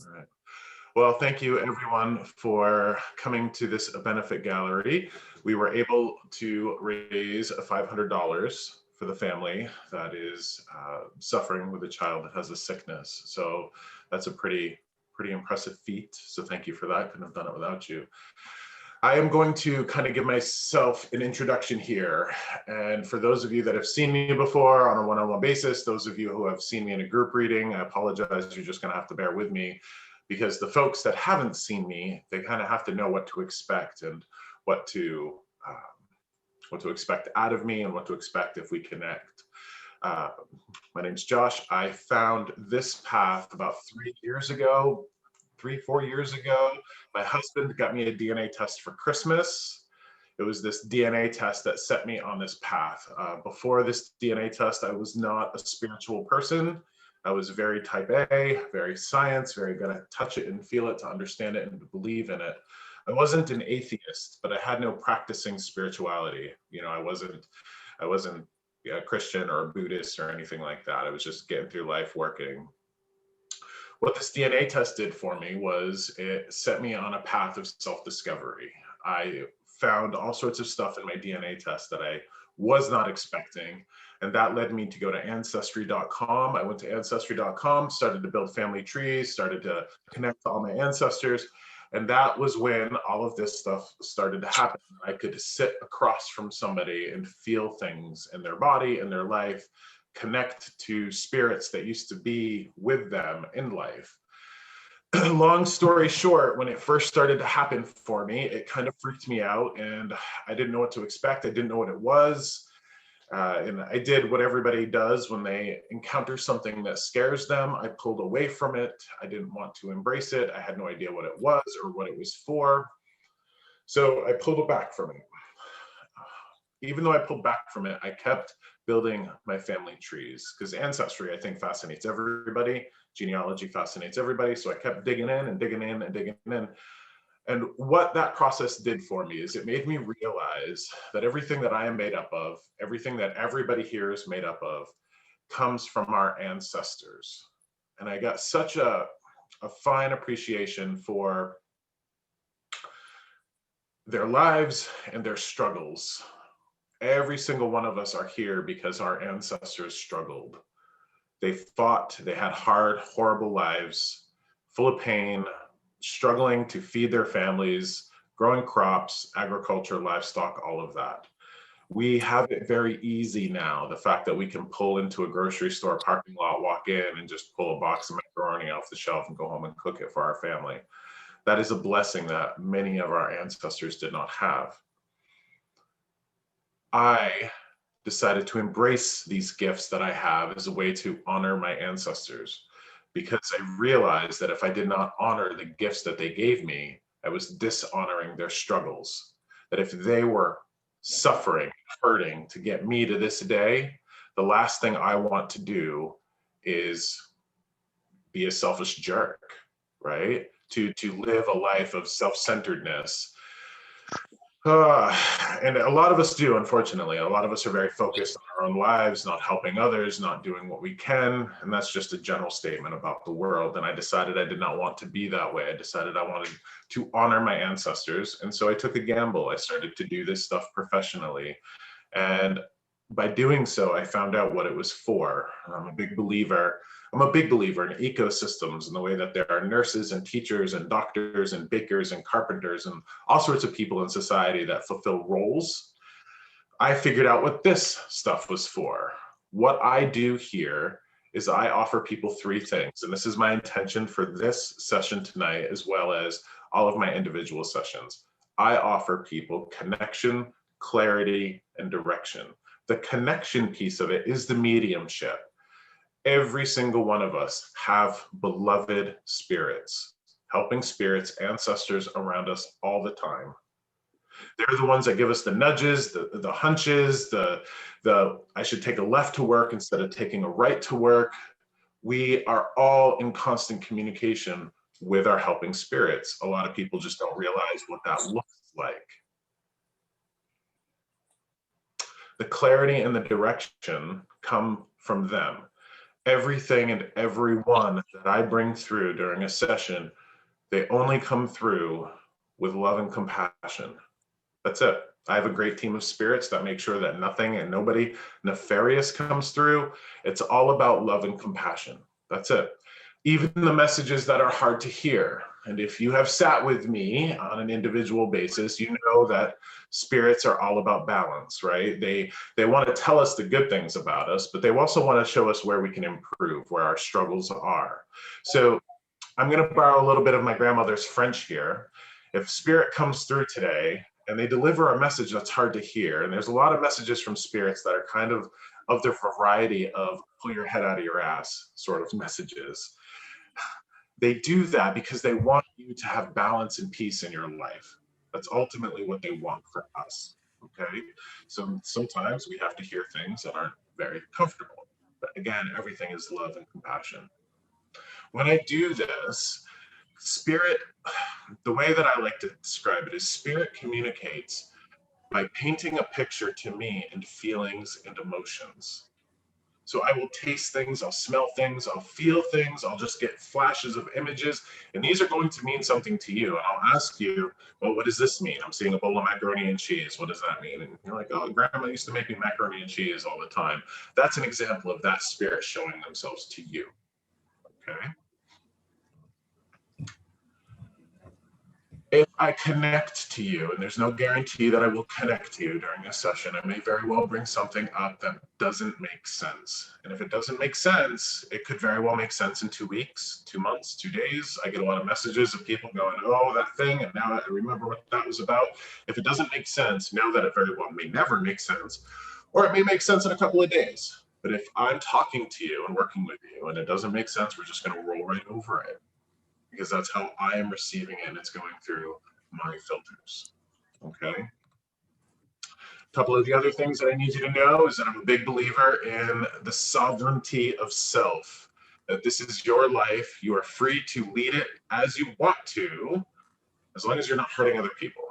All right. Well, thank you everyone for coming to this benefit gallery. We were able to raise $500 for the family that is suffering with a child that has a sickness. So that's a pretty impressive feat. So thank you for that. Couldn't have done it without you. I am going to kind of give myself an introduction here. And for those of you that have seen me before on a one-on-one basis, those of you who have seen me in a group reading, I apologize, you're just gonna have to bear with me because the folks that haven't seen me, they kind of have to know what to expect and what to expect out of me and what to expect if we connect. Uh, my name's Josh. I found this path about 3 years ago, 4 years ago. My husband got me a DNA test for Christmas. It was this DNA test that set me on this path. Before this DNA test, I was not a spiritual person. I was very type A, very science, very gonna touch it and feel it to understand it and to believe in it. I wasn't an atheist, but I had no practicing spirituality. You know, I wasn't a Christian or a Buddhist or anything like that. I was just getting through life working. What this DNA test did for me was it set me on a path of self-discovery. I found all sorts of stuff in my DNA test that I was not expecting. And that led me to go to ancestry.com. I went to ancestry.com, started to build family trees, started to connect to all my ancestors. And that was when all of this stuff started to happen. I could sit across from somebody and feel things in their body, in their life, connect to spirits that used to be with them in life. Long story short, when it first started to happen for me, it kind of freaked me out and I didn't know what to expect. I didn't know what it was. And I did what everybody does when they encounter something that scares them. I pulled away from it. I didn't want to embrace it. I had no idea what it was or what it was for. So I pulled back from it. Even though I pulled back from it, I kept building my family trees because ancestry, I think, fascinates everybody. Genealogy fascinates everybody. So I kept digging in and digging in and digging in. And what that process did for me is it made me realize that everything that I am made up of, everything that everybody here is made up of, comes from our ancestors. And I got such a fine appreciation for their lives and their struggles. Every single one of us are here because our ancestors struggled. They fought, they had hard, horrible lives, full of pain, struggling to feed their families, growing crops, agriculture, livestock, all of that. We have it very easy now. The fact that we can pull into a grocery store parking lot, walk in and just pull a box of macaroni off the shelf and go home and cook it for our family. That is a blessing that many of our ancestors did not have. I decided to embrace these gifts that I have as a way to honor my ancestors because I realized that if I did not honor the gifts that they gave me, I was dishonoring their struggles. That if they were suffering, hurting to get me to this day, the last thing I want to do is be a selfish jerk, right? To live a life of self-centeredness. And a lot of us do, unfortunately. A lot of us are very focused on our own lives, not helping others, not doing what we can. And that's just a general statement about the world. And I decided I did not want to be that way. I decided I wanted to honor my ancestors. And so I took a gamble. I started to do this stuff professionally. And by doing so, I found out what it was for. I'm a big believer in ecosystems and the way that there are nurses and teachers and doctors and bakers and carpenters and all sorts of people in society that fulfill roles. I figured out what this stuff was for. What I do here is I offer people three things, and this is my intention for this session tonight, as well as all of my individual sessions. I offer people connection, clarity, and direction. The connection piece of it is the mediumship. Every single one of us have beloved spirits, helping spirits, ancestors around us all the time. They're the ones that give us the nudges, the hunches, the I should take a left to work instead of taking a right to work. We are all in constant communication with our helping spirits. A lot of people just don't realize what that looks like. The clarity and the direction come from them. Everything and everyone that I bring through during a session, they only come through with love and compassion. That's it. I have a great team of spirits that make sure that nothing and nobody nefarious comes through. It's all about love and compassion. That's it. Even the messages that are hard to hear. And if you have sat with me on an individual basis, you know that spirits are all about balance, right? They want to tell us the good things about us, but they also want to show us where we can improve, where our struggles are. So I'm going to borrow a little bit of my grandmother's French here. If spirit comes through today and they deliver a message that's hard to hear, and there's a lot of messages from spirits that are kind of the variety of pull your head out of your ass sort of messages. They do that because they want you to have balance and peace in your life. That's ultimately what they want for us. Okay. So sometimes we have to hear things that aren't very comfortable. But again, everything is love and compassion. When I do this, spirit, the way that I like to describe it is spirit communicates by painting a picture to me in feelings and emotions. So I will taste things, I'll smell things, I'll feel things, I'll just get flashes of images, and these are going to mean something to you. And I'll ask you, well, what does this mean? I'm seeing a bowl of macaroni and cheese. What does that mean? And you're like, oh, grandma used to make me macaroni and cheese all the time. That's an example of that spirit showing themselves to you. Okay. If I connect to you, and there's no guarantee that I will connect to you during this session, I may very well bring something up that doesn't make sense. And if it doesn't make sense, it could very well make sense in 2 weeks, 2 months, 2 days. I get a lot of messages of people going, oh, that thing, and now I remember what that was about. If it doesn't make sense, know that it very well may never make sense, or it may make sense in a couple of days. But if I'm talking to you and working with you and it doesn't make sense, we're just going to roll right over it, because that's how I am receiving it and it's going through my filters. Okay. A couple of the other things that I need you to know is that I'm a big believer in the sovereignty of self, that this is your life. You are free to lead it as you want to, as long as you're not hurting other people.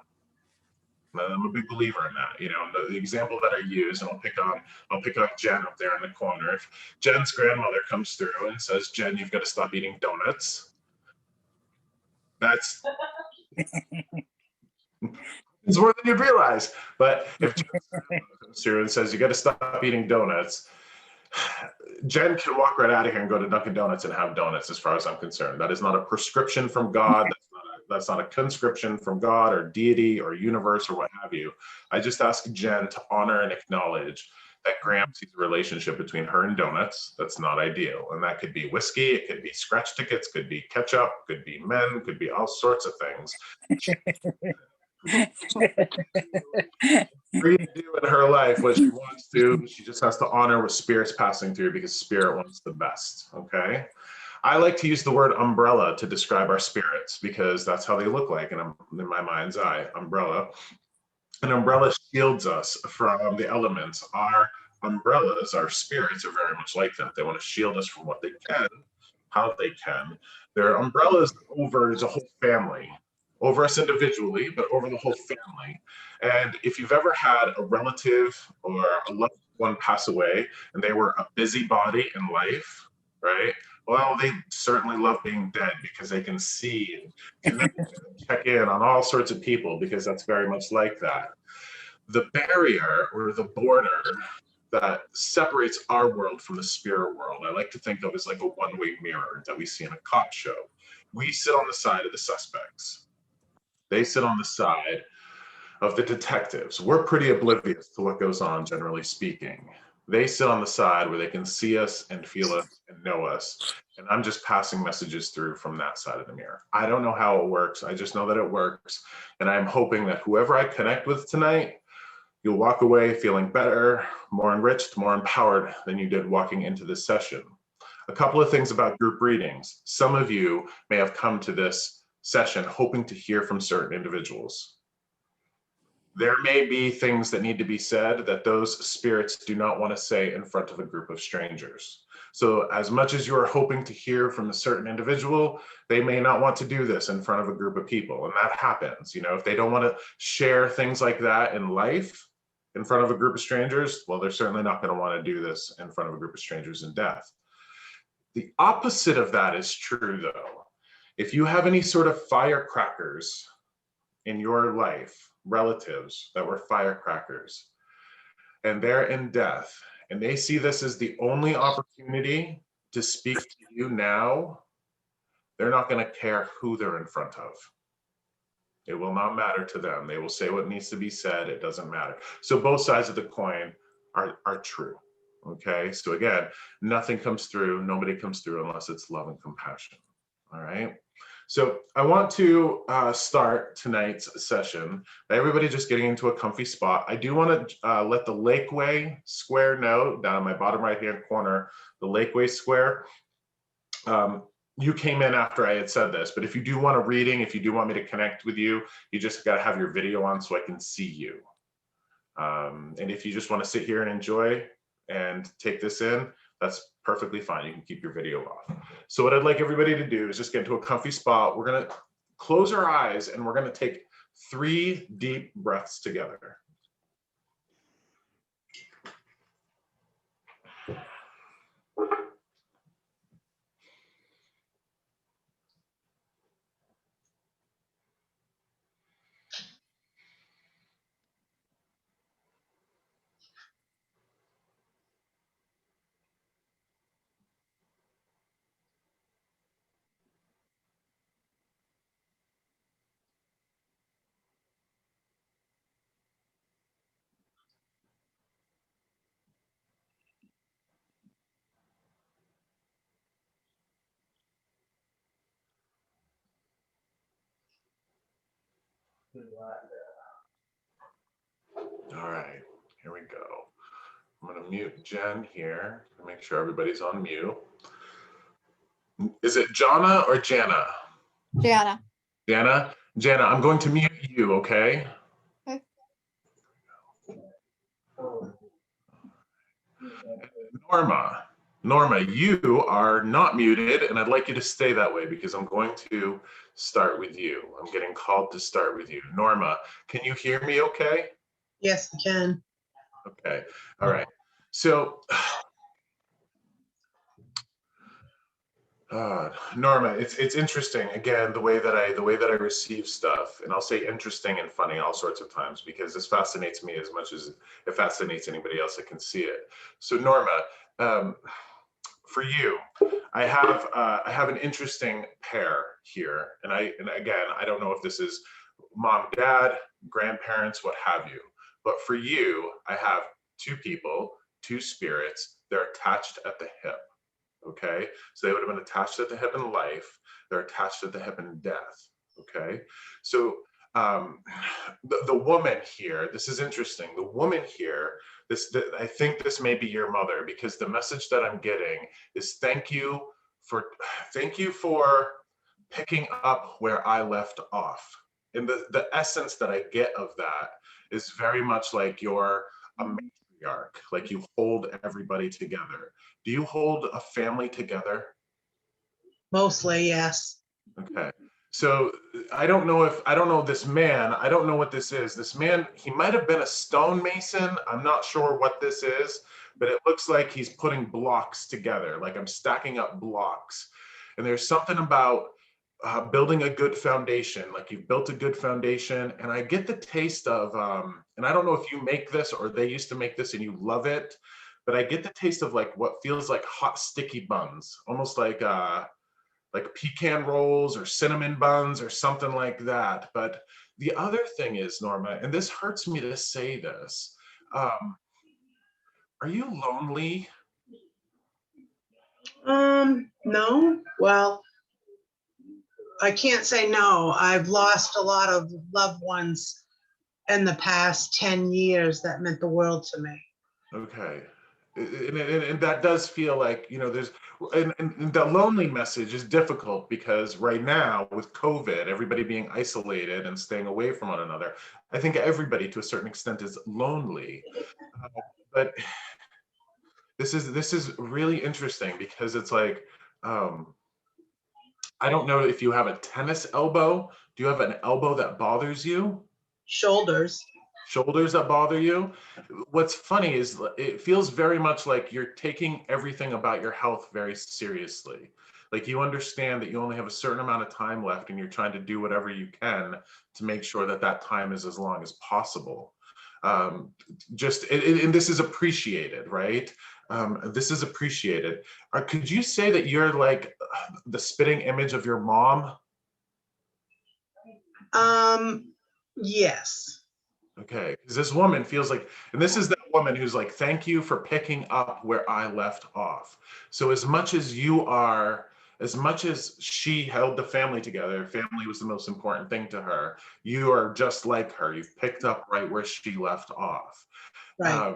I'm a big believer in that. You know, the example that I use, and I'll pick on Jen up there in the corner. If Jen's grandmother comes through and says, Jen, you've got to stop eating donuts, that's it's more than you'd realize. But if Jen comes through and says, you got to stop eating donuts, Jen can walk right out of here and go to Dunkin' Donuts and have donuts, as far as I'm concerned. That is not a prescription from God. That's not a conscription from God or deity or universe or what have you. I just ask Jen to honor and acknowledge that Graham sees a relationship between her and donuts that's not ideal. And that could be whiskey, it could be scratch tickets, could be ketchup, could be men, could be all sorts of things. Free to do in her life what she wants to. She just has to honor what spirit's passing through, because spirit wants the best. Okay. I like to use the word umbrella to describe our spirits, because that's how they look like in my mind's eye. Umbrella. An umbrella shields us from the elements. Our umbrellas, our spirits, are very much like that. They want to shield us from what they can, how they can. Their umbrellas over as a whole family, over us individually, but over the whole family. And if you've ever had a relative or a loved one pass away and they were a busybody in life, right? Well, they certainly love being dead, because they can see and connect and check in on all sorts of people, because that's very much like that. The barrier or the border that separates our world from the spirit world, I like to think of as like a one-way mirror that we see in a cop show. We sit on the side of the suspects. They sit on the side of the detectives. We're pretty oblivious to what goes on, generally speaking. They sit on the side where they can see us and feel us and know us. And I'm just passing messages through from that side of the mirror. I don't know how it works. I just know that it works. And I'm hoping that whoever I connect with tonight, you'll walk away feeling better, more enriched, more empowered than you did walking into this session. A couple of things about group readings. Some of you may have come to this session hoping to hear from certain individuals. There may be things that need to be said that those spirits do not want to say in front of a group of strangers. So as much as you are hoping to hear from a certain individual, they may not want to do this in front of a group of people. And that happens. You know, if they don't want to share things like that in life in front of a group of strangers, well, they're certainly not going to want to do this in front of a group of strangers in death. The opposite of that is true, though. If you have any sort of firecrackers in your life, relatives that were firecrackers, and they're in death, and they see this as the only opportunity to speak to you now, they're not going to care who they're in front of. It will not matter to them. They will say what needs to be said. It doesn't matter. So both sides of the coin are true. Okay. So again, nothing comes through. Nobody comes through unless it's love and compassion. All right. So I want to start tonight's session by everybody just getting into a comfy spot. I do want to let the Lakeway Square know down in my bottom right-hand corner, the Lakeway Square. You came in after I had said this, but if you do want a reading, if you do want me to connect with you, you just got to have your video on so I can see you. And if you just want to sit here and enjoy and take this in, that's perfectly fine. You can keep your video off. So what I'd like everybody to do is just get into a comfy spot. We're going to close our eyes and we're going to take 3 deep breaths together. All right, here we go. I'm going to mute Jen here to make sure everybody's on mute. Is it Jana or Jana? Jana. Jana? Jana, I'm going to mute you, okay? Okay. Norma, you are not muted, and I'd like you to stay that way because I'm going to start with you. I'm getting called to start with you. Norma, can you hear me okay? Yes, I can. Okay, all right. So, Norma, it's interesting again the way that I receive stuff, and I'll say interesting and funny all sorts of times because this fascinates me as much as it fascinates anybody else that can see it. So Norma, for you, I have an interesting pair here, and again I don't know if this is mom, dad, grandparents, what have you, but for you I have 2 people, 2 spirits. They're attached at the hip. Okay, so they would have been attached at the hip in life. They're attached at the hip in death. Okay, so the woman here, this is interesting. The woman here, I think this may be your mother because the message that I'm getting is thank you for picking up where I left off. And the essence that I get of that is very much like you're a matriarch, like you hold everybody together. Do you hold a family together? Mostly, yes. Okay. So I don't know this man. I don't know what this is. This man, he might have been a stonemason. I'm not sure what this is, but it looks like he's putting blocks together. Like I'm stacking up blocks. And there's something about building a good foundation. Like you've built a good foundation. And I get the taste of, and I don't know if you make this or they used to make this and you love it, but I get the taste of like what feels like hot sticky buns, almost like pecan rolls or cinnamon buns or something like that. But the other thing is, Norma, and this hurts me to say this, are you lonely? No. Well, I can't say no. I've lost a lot of loved ones in the past 10 years that meant the world to me. Okay. And that does feel like, there's, and the lonely message is difficult because right now with COVID, everybody being isolated and staying away from one another, I think everybody to a certain extent is lonely. But this is really interesting because it's like, I don't know if you have a tennis elbow. Do you have an elbow that bothers you? Shoulders. shoulders that bother you. What's funny is it feels very much like you're taking everything about your health very seriously. Like you understand that you only have a certain amount of time left and you're trying to do whatever you can to make sure that that time is as long as possible. And this is appreciated, right? This is appreciated. Could you say that you're like the spitting image of your mom? Yes. Okay, because this woman feels like, and this is that woman who's like, thank you for picking up where I left off. So as much as you are, as much as she held the family together, family was the most important thing to her, you are just like her. You've picked up right where she left off. Right.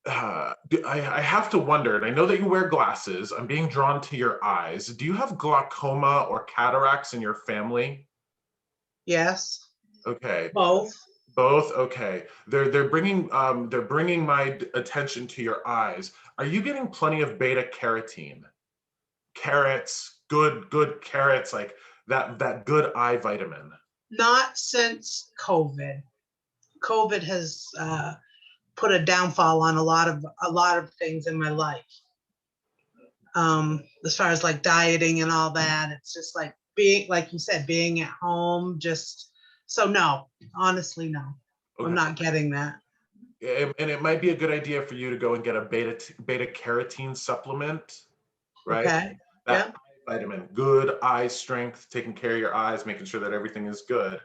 I have to wonder, and I know that you wear glasses, I'm being drawn to your eyes. Do you have glaucoma or cataracts in your family? Yes. Okay. Both. Both, okay. They're bringing my attention to your eyes. Are you getting plenty of beta carotene? Carrots, good carrots, like that good eye vitamin. Not since COVID. COVID has put a downfall on a lot of things in my life. As far as like dieting and all that, it's just like being, like you said, being at home. Just so no, honestly, no, Okay. I'm not getting that. And it might be a good idea for you to go and get a beta carotene supplement, right? Okay. That Yeah. vitamin, good eye strength, taking care of your eyes, making sure that everything is good.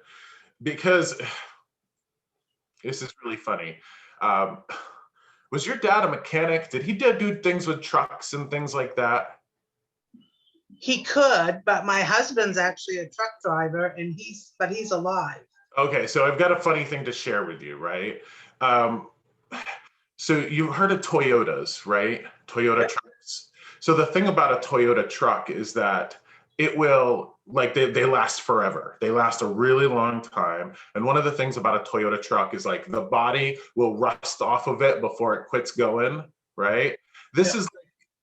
Because this is really funny. Was your dad a mechanic? Did he do things with trucks and things like that? He could, but my husband's actually a truck driver, and he's alive. Okay, so I've got a funny thing to share with you, right? So you've heard of Toyotas, right? Toyota Yep. trucks. So the thing about a Toyota truck is that it will, like, they last forever. They last a really long time. And one of the things about a Toyota truck is like the body will rust off of it before it quits going, right? This Yep. is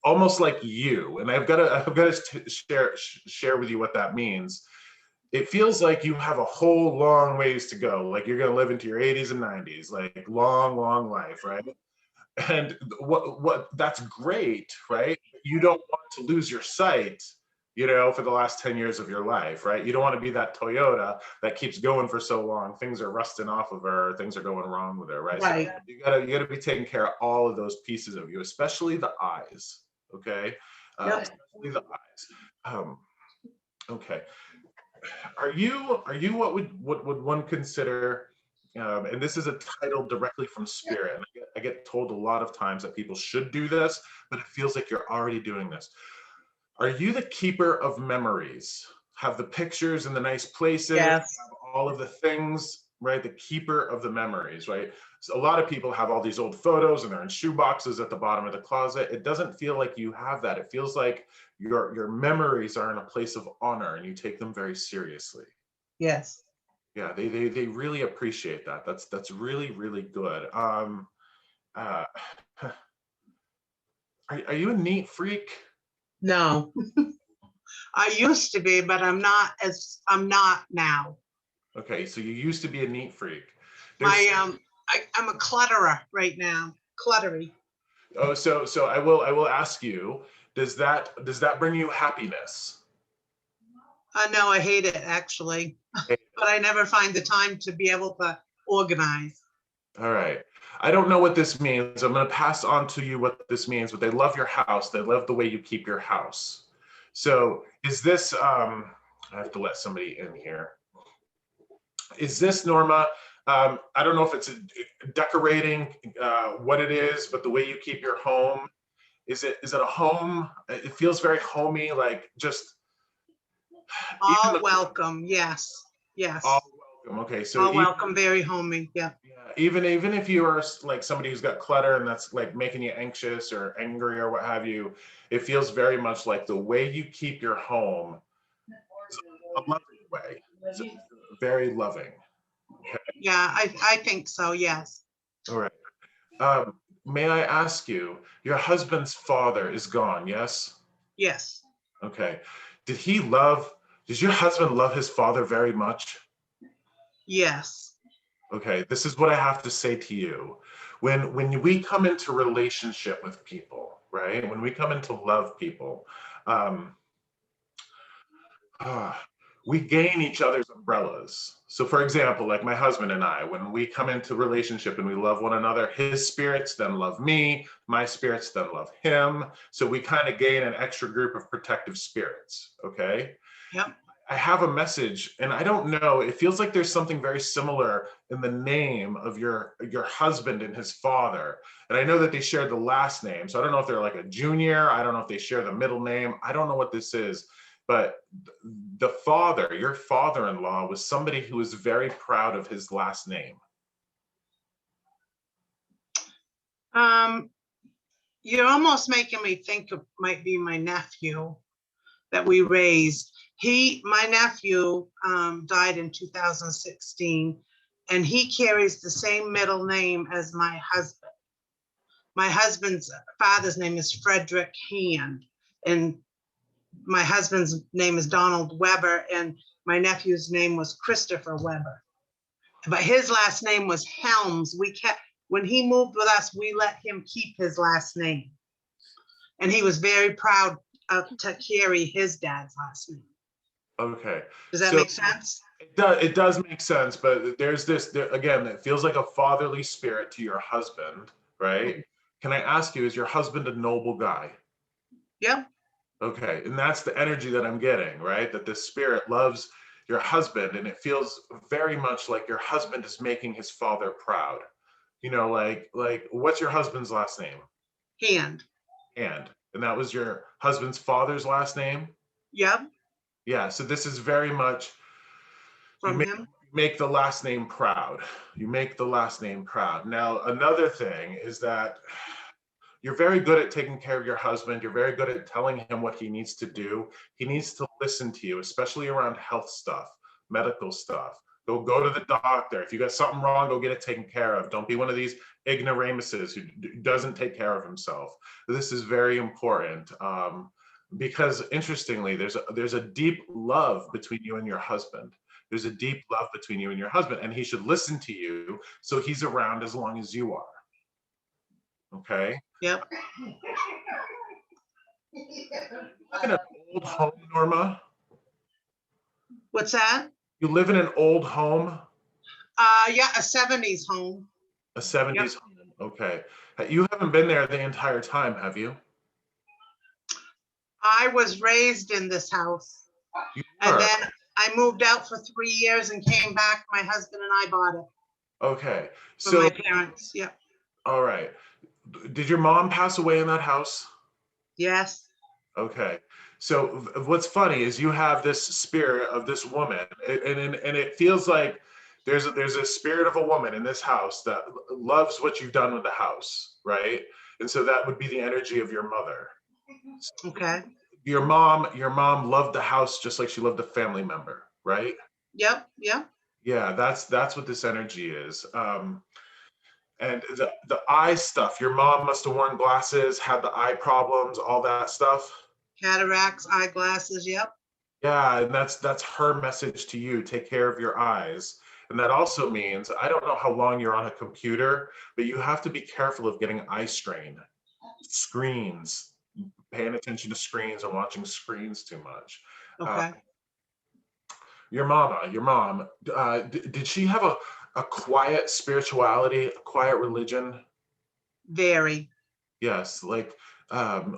almost like you, and I've got to share with you what that means. It feels like you have a whole long ways to go. Like you're going to live into your 80s and 90s, like long life, right? And what that's great, right? You don't want to lose your sight, for the last 10 years of your life, right? You don't want to be that Toyota that keeps going for so long. Things are rusting off of her, things are going wrong with her, right? Right. So you gotta be taking care of all of those pieces of you, especially the eyes. Okay. Yep. Especially the eyes. Okay. Are you what would one consider, and this is a title directly from Spirit, and I get told a lot of times that people should do this, but it feels like you're already doing this. Are you the keeper of memories? Have the pictures in the nice places, Yes. have all of the things, right? The keeper of the memories, right? So a lot of people have all these old photos and they're in shoe boxes at the bottom of the closet. It doesn't feel like you have that. It feels like your memories are in a place of honor and you take them very seriously. Yes. Yeah, they really appreciate that. That's really good. Uh, are you a neat freak? No. I used to be, but I'm not now. Okay, so you used to be a neat freak. I'm a clutterer right now. Cluttery. Oh, so I will ask you, does that bring you happiness? No, I hate it actually, but I never find the time to be able to organize. All right. I don't know what this means. I'm going to pass on to you what this means, but they love your house. They love the way you keep your house. So is this, I have to let somebody in here. Is this, Norma, I don't know if it's decorating, what it is, but the way you keep your home, is it a home? It feels very homey, like just. All welcome. Yes. Yes. All welcome. Okay. So all welcome. Very homey. Yeah. Even if you are like somebody who's got clutter and that's like making you anxious or angry or what have you, it feels very much like the way you keep your home is a loving way. It's very loving. Okay. Yeah, I think so. Yes. All right. May I ask you, your husband's father is gone, yes? Yes. Okay. Does your husband love his father very much? Yes. Okay, this is what I have to say to you. When we come into relationship with people, right? When we come into love people, um, we gain each other's umbrellas. So for example, like my husband and I, when we come into relationship and we love one another, his spirits then love me, my spirits then love him. So we kind of gain an extra group of protective spirits, okay? Yep. I have a message, and I don't know, it feels like there's something very similar in the name of your husband and his father. And I know that they share the last name. So I don't know if they're like a junior. I don't know if they share the middle name. I don't know what this is. But the father, your father-in-law, was somebody who was very proud of his last name. You're almost making me think it might be my nephew that we raised. My nephew died in 2016, and he carries the same middle name as my husband. My husband's father's name is Frederick Hand, and my husband's name is Donald Weber, and my nephew's name was Christopher Weber. But his last name was Helms. When he moved with us, we let him keep his last name. And he was very proud to carry his dad's last name. Okay. Does that So make sense? it does make sense, but there's again, it feels like a fatherly spirit to your husband, right? Can I ask you, is your husband a noble guy? Yep. Okay, and that's the energy that I'm getting, right? That this spirit loves your husband, and it feels very much like your husband is making his father proud. You know, like what's your husband's last name? Hand. And that was your husband's father's last name? Yep. Yeah, so this is very much you From him. make the last name proud. You make the last name proud. Now, another thing is that you're very good at taking care of your husband. You're very good at telling him what he needs to do. He needs to listen to you, especially around health stuff, medical stuff. Go to the doctor. If you got something wrong, go get it taken care of. Don't be one of these ignoramuses who doesn't take care of himself. This is very important because interestingly, there's a deep love between you and your husband. There's a deep love between you and your husband, and he should listen to you so he's around as long as you are. Okay? Yep. You live in an old home, Norma? What's that? You live in an old home? Yeah, a 70s home. A 70s home. Okay. You haven't been there the entire time, have you? I was raised in this house. You And were. then I moved out for 3 years and came back. My husband and I bought it Okay. from So, my parents. Yep. all right. Did your mom pass away in that house? Yes. Okay. So what's funny is you have this spirit of this woman, and it feels like there's a spirit of a woman in this house that loves what you've done with the house, right? And so that would be the energy of your mother. Okay. Your mom loved the house just like she loved a family member, right? Yep. Yep. Yeah, that's what this energy is. And the eye stuff, your mom must have worn glasses, had the eye problems, all that stuff. Cataracts, eyeglasses. Yep. Yeah, and that's her message to you. Take care of your eyes. And that also means, I don't know how long you're on a computer, but you have to be careful of getting eye strain. Screens, paying attention to screens and watching screens too much. Okay. Your mom, did she have a quiet spirituality, a quiet religion? Very. Yes, like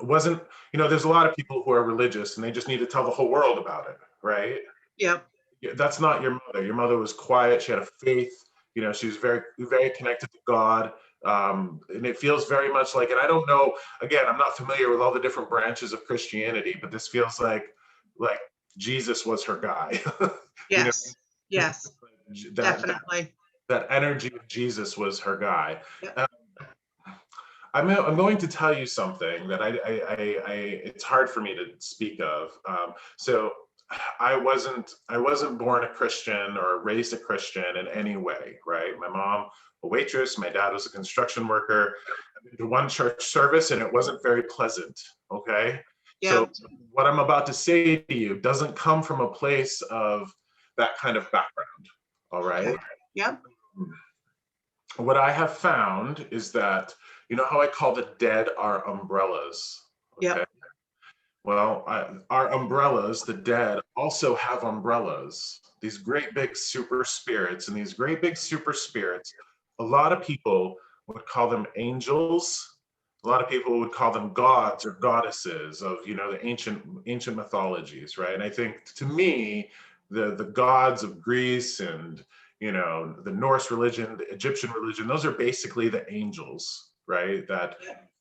wasn't, there's a lot of people who are religious and they just need to tell the whole world about it, right? Yep. Yeah, that's not your mother. Your mother was quiet. She had a faith. She was very, very connected to God. And it feels very much like, and I don't know, again, I'm not familiar with all the different branches of Christianity, but this feels like Jesus was her guy. Yes. Yes. that Definitely. that energy of Jesus was her guy. Yep. I'm going to tell you something that it's hard for me to speak of. So I wasn't born a Christian or raised a Christian in any way, right? My mom, a waitress, my dad was a construction worker. I went to one church service and it wasn't very pleasant, okay? So Yep. what I'm about to say to you doesn't come from a place of that kind of background, all right? Yep. what I have found is that, you know how I call the dead our umbrellas? Okay. Yep. Well, our umbrellas, the dead, also have umbrellas. These great big super spirits, and these great big super spirits, a lot of people would call them angels. A lot of people would call them gods or goddesses of, you know, the ancient mythologies, right? And I think, to me, the gods of Greece and, you know, the Norse religion, the Egyptian religion, those are basically the angels, right? That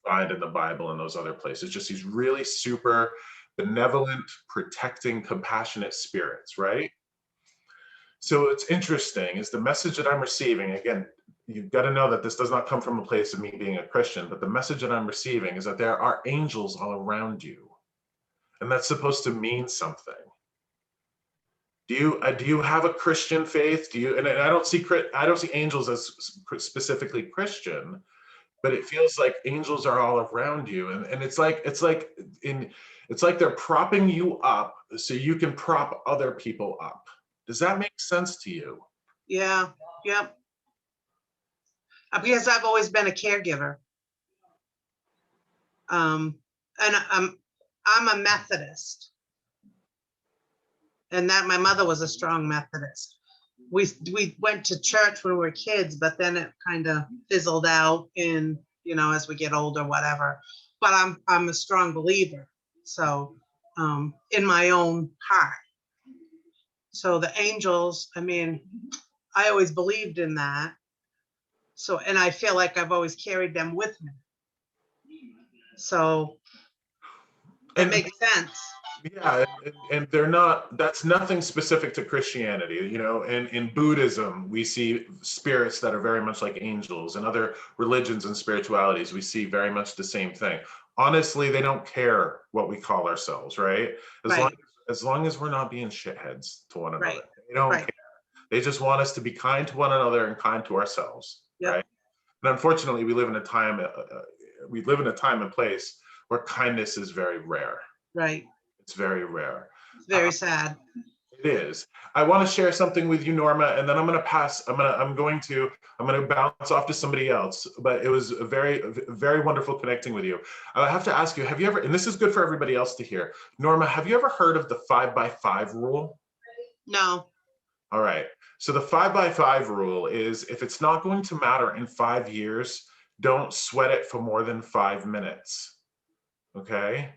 find in the Bible and those other places. Just these really super benevolent, protecting, compassionate spirits, right? So it's interesting is the message that I'm receiving, again, you've got to know that this does not come from a place of me being a Christian, but the message that I'm receiving is that there are angels all around you. And that's supposed to mean something. Do you have a Christian faith? Do you, and I don't see angels as specifically Christian, but it feels like angels are all around you, and it's like they're propping you up so you can prop other people up. Does that make sense to you? Yeah. Yep. Because I've always been a caregiver. And I'm a Methodist. And that my mother was a strong Methodist. We went to church when we were kids, but then it kind of fizzled out in, you know, as we get older, whatever. But I'm a strong believer. So in my own heart. So the angels, I mean, I always believed in that. So, and I feel like I've always carried them with me. So it makes sense. Yeah, and they're not, that's nothing specific to Christianity. You know, in Buddhism, we see spirits that are very much like angels. In other religions and spiritualities, we see very much the same thing. Honestly, they don't care what we call ourselves, right? As long as we're not being shitheads to one another. They don't care. They just want us to be kind to one another and kind to ourselves, right? And unfortunately, we live in a time and place where kindness is very rare. Right. It's very rare. It's very sad. It is. I want to share something with you, Norma, and then I'm going to bounce off to somebody else. But it was a very wonderful connecting with you. I have to ask you, have you ever, and this is good for everybody else to hear, Norma, have you ever heard of the 5x5 rule? No. All right. So the 5x5 rule is, if it's not going to matter in 5 years, don't sweat it for more than 5 minutes. Okay.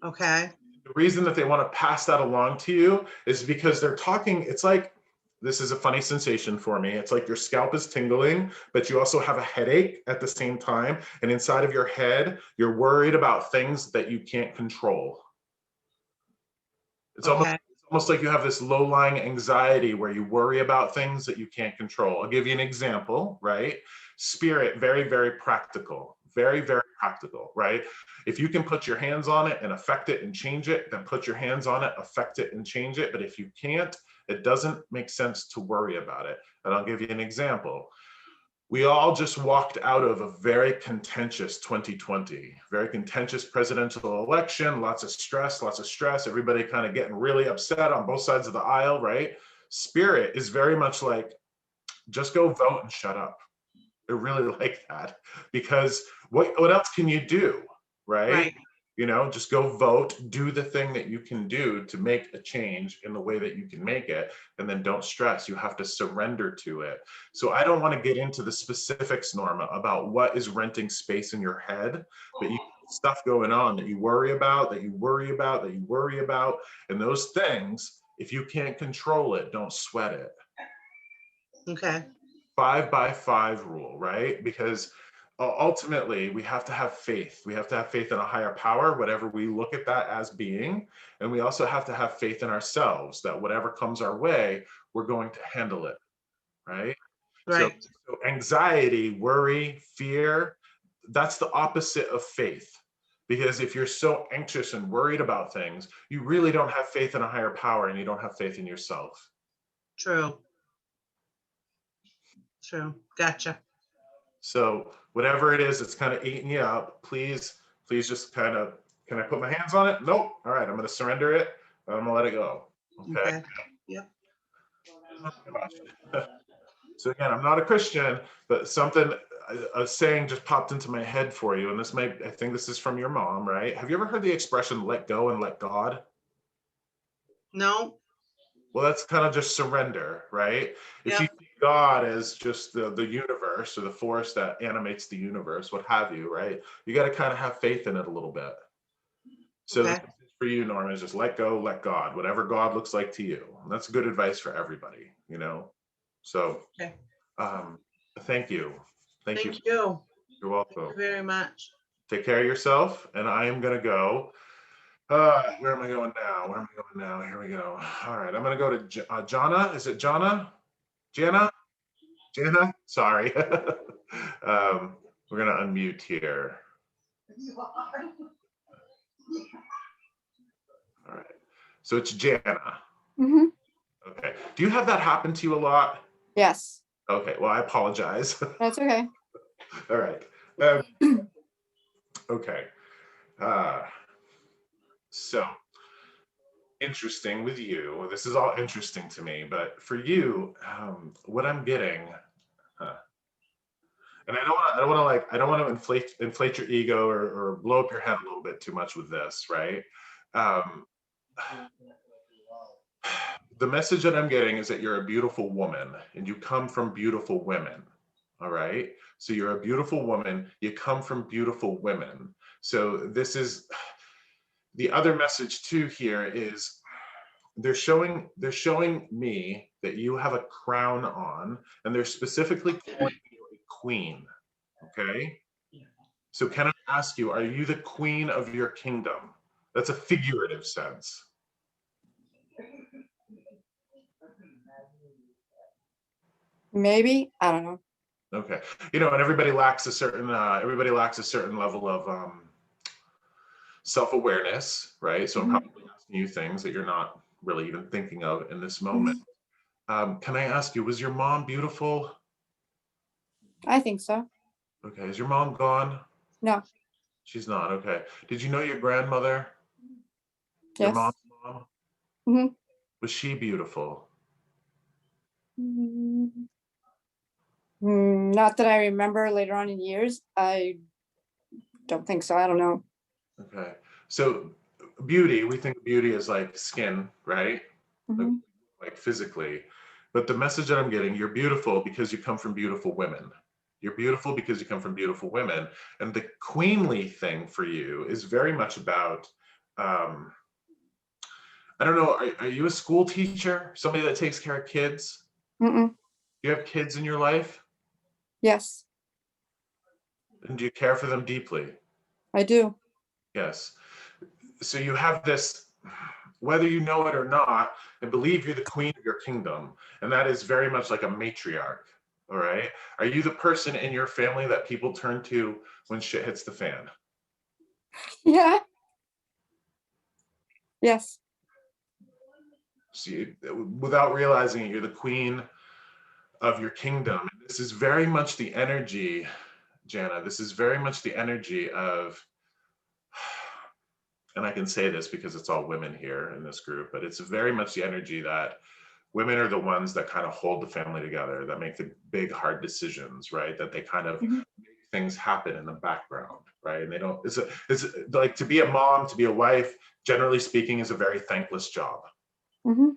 Okay. The reason that they want to pass that along to you is because they're talking, it's like, this is a funny sensation for me. It's like your scalp is tingling, but you also have a headache at the same time. And inside of your head, you're worried about things that you can't control. It's almost like you have this low-lying anxiety where you worry about things that you can't control. I'll give you an example, right? Spirit, very, very practical. Very, very practical, right? If you can put your hands on it and affect it and change it, then put your hands on it, affect it and change it. But if you can't, it doesn't make sense to worry about it. And I'll give you an example. We all just walked out of a very contentious 2020, very contentious presidential election, lots of stress, everybody kind of getting really upset on both sides of the aisle, right? Spirit is very much like, just go vote and shut up. They're really like that, because what else can you do, right? You know, just go vote, do the thing that you can do to make a change in the way that you can make it, and then don't stress. You have to surrender to it. So I don't want to get into the specifics, Norma, about what is renting space in your head, but you have stuff going on that you worry about, and those things, if you can't control it, don't sweat it. Okay. 5x5 rule, right? Because ultimately we have to have faith. We have to have faith in a higher power, whatever we look at that as being. And we also have to have faith in ourselves that whatever comes our way, we're going to handle it, right? So anxiety, worry, fear, that's the opposite of faith. Because if you're so anxious and worried about things, you really don't have faith in a higher power, and you don't have faith in yourself. True. Gotcha. So whatever it is that's kind of eating you up, please just kind of, can I put my hands on it? Nope. All right, I'm going to surrender it. I'm going to let it go. Okay. Yep. So again, I'm not a Christian, but something, a saying just popped into my head for you. And this might, I think this is from your mom, right? Have you ever heard the expression, let go and let God? No? Well, that's kind of just surrender, right? If you Yep. see God as just the universe or the force that animates the universe, what have you, right? You got to kind of have faith in it a little bit. So Okay. this is for you, Norma, is just let go, let God, whatever God looks like to you. And that's good advice for everybody, you know? So Okay. um, thank you. Thank you. Thank you. You're Thank welcome. you very much. Take care of yourself. And I am going to go. Where am I going now? Where am I going now? Here we go. All right. I'm going to go to Jana. Is it Jana? Jana? Jana? Sorry. We're going to unmute here. All right. So it's Jana. Mm-hmm. Okay. Do you have that happen to you a lot? Yes, Okay. Well, I apologize. that's okay. All right. Okay. So interesting with you. This is all interesting to me, but for you, what I'm getting, and I don't want to inflate your ego or blow up your head a little bit too much with this, right? Um, the message that I'm getting is that you're a beautiful woman and you come from beautiful women. All right. So you're a beautiful woman. You come from beautiful women. So this is the other message too here is they're showing me that you have a crown on and they're specifically calling you a queen. Okay. So can I ask you, are you the queen of your kingdom? That's a figurative sense. Maybe, I don't know. Okay. You know, and everybody lacks a certain level of self-awareness, right? So I'm Mhm. probably asking you things that you're not really even thinking of in this moment. Can I ask you, was your mom beautiful? I think so. Okay. Is your mom gone? No, She's not. Okay. Did you know your grandmother? Your yes. mom's mom? Mm-hmm. Was she beautiful? Not that I remember later on in years. I don't think so. I don't know. Okay. So beauty, we think beauty is like skin, right? Like, Mm-hmm. like physically. But the message that I'm getting, you're beautiful because you come from beautiful women. You're beautiful because you come from beautiful women. And the queenly thing for you is very much about, I don't know, are you a school teacher? Somebody that takes care of kids? Mm-mm. Do you have kids in your life? Yes, And do you care for them deeply? I do. Yes. So you have this, whether you know it or not, I believe you're the queen of your kingdom. And that is very much like a matriarch. All right. Are you the person in your family that people turn to when shit hits the fan? Yeah. Yes. So without realizing it, you're the queen of your kingdom. This is very much the energy, Jana. This is very much the energy of, and I can say this because it's all women here in this group, but it's very much the energy that women are the ones that kind of hold the family together, that make the big hard decisions, right? That they kind of Mm-hmm. make things happen in the background, right? And they don't, it's like to be a mom, to be a wife, generally speaking, is a very thankless job. Mm-hmm.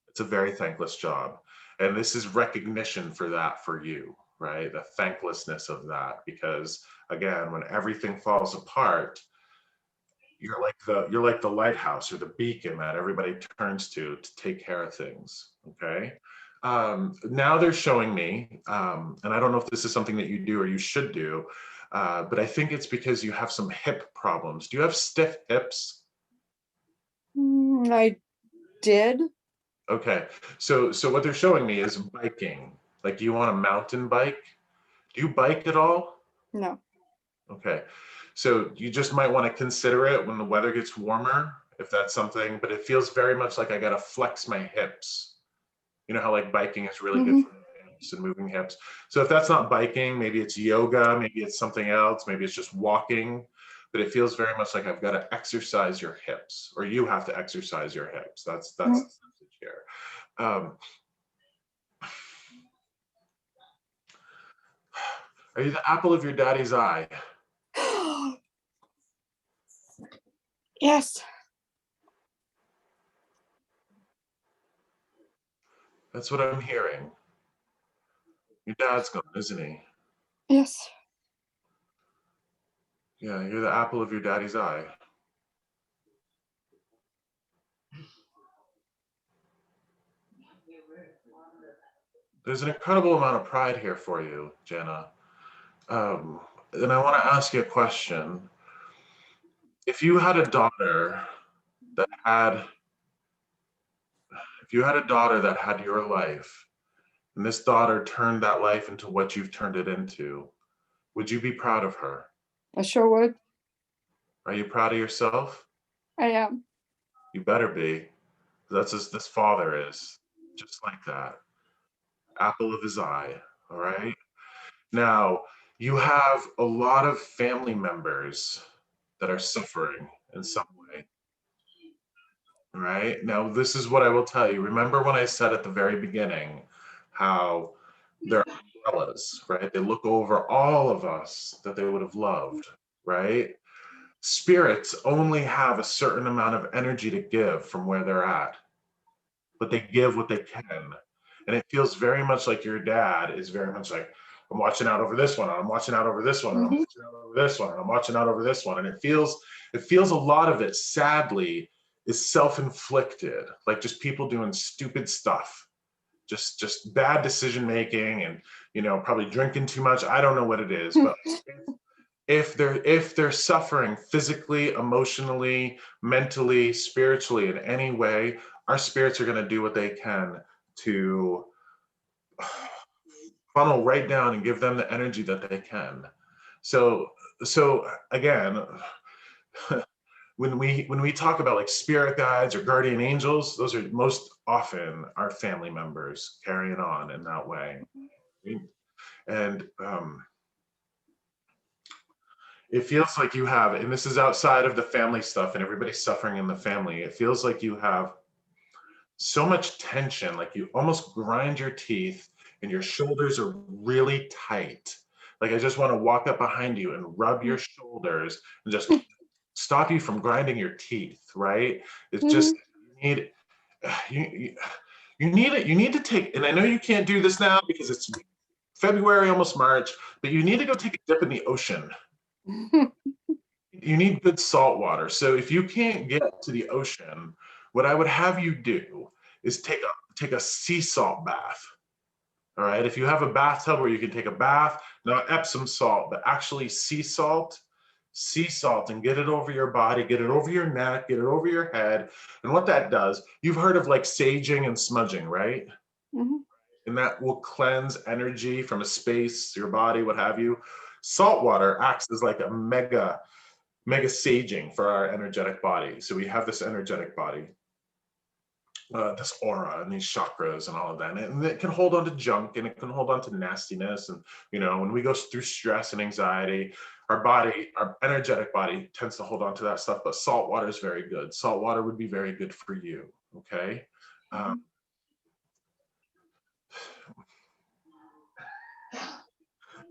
It's a very thankless job. And this is recognition for that for you, right? The thanklessness of that, because again, when everything falls apart, you're like the lighthouse or the beacon that everybody turns to take care of things. Okay. Now they're showing me, and I don't know if this is something that you do or you should do, but I think it's because you have some hip problems. Do you have stiff hips? I did. Okay. So what they're showing me is biking. Like, do you want a mountain bike? Do you bike at all? No. Okay. So you just might want to consider it when the weather gets warmer, if that's something, but it feels very much like I got to flex my hips. You know how like biking is really good Mm-hmm. for the hips and moving hips. So if that's not biking, maybe it's yoga, maybe it's something else, maybe it's just walking, but it feels very much like I've got to exercise your hips, or you have to exercise your hips. That's the message here. Um, Are you the apple of your daddy's eye? Yes. That's what I'm hearing. Your dad's gone, isn't he? Yes. Yeah, you're the apple of your daddy's eye. There's an incredible amount of pride here for you, Jenna. And I want to ask you a question. If you had a daughter that had, if you had a daughter that had your life, and this daughter turned that life into what you've turned it into, would you be proud of her? I sure would. Are you proud of yourself? I am. You better be. That's as this father is, just like that. Apple of his eye, all right? Now, you have a lot of family members that are suffering in some way, all right? Now, this is what I will tell you. Remember when I said at the very beginning how they're umbrellas, right? They look over all of us that they would have loved, right? Spirits only have a certain amount of energy to give from where they're at, but they give what they can. And it feels very much like your dad is very much like, I'm watching out over this one, and I'm watching out over this one, and I'm Mhm. watching out over this one, and I'm watching out over this one. And it feels a lot of it, sadly, is self-inflicted, like just people doing stupid stuff, just bad decision making, and probably drinking too much. I don't know what it is, but if they're suffering physically, emotionally, mentally, spiritually in any way, our spirits are going to do what they can to funnel right down and give them the energy that they can. So again, when we talk about like spirit guides or guardian angels, those are most often our family members carrying on in that way. And it feels like you have, and this is outside of the family stuff and everybody's suffering in the family, it feels like you have so much tension, like you almost grind your teeth and your shoulders are really tight. Like I just want to walk up behind you and rub your shoulders and just stop you from grinding your teeth, right? It's just Mhm. you need you, you need it. You need to take, and I know you can't do this now because it's February, almost March, but you need to go take a dip in the ocean. You need good salt water. So if you can't get to the ocean, what I would have you do is take a sea salt bath. All right. If you have a bathtub where you can take a bath, not Epsom salt, but actually sea salt, and get it over your body, get it over your neck, get it over your head. And what that does, you've heard of like saging and smudging, right? Mhm. And that will cleanse energy from a space, your body, what have you. Salt water acts as like a mega saging for our energetic body. So we have this energetic body, this aura and these chakras and all of that. And it can hold on to junk and it can hold on to nastiness. And, when we go through stress and anxiety, our energetic body tends to hold on to that stuff. But salt water is very good. Salt water would be very good for you. Okay. Um,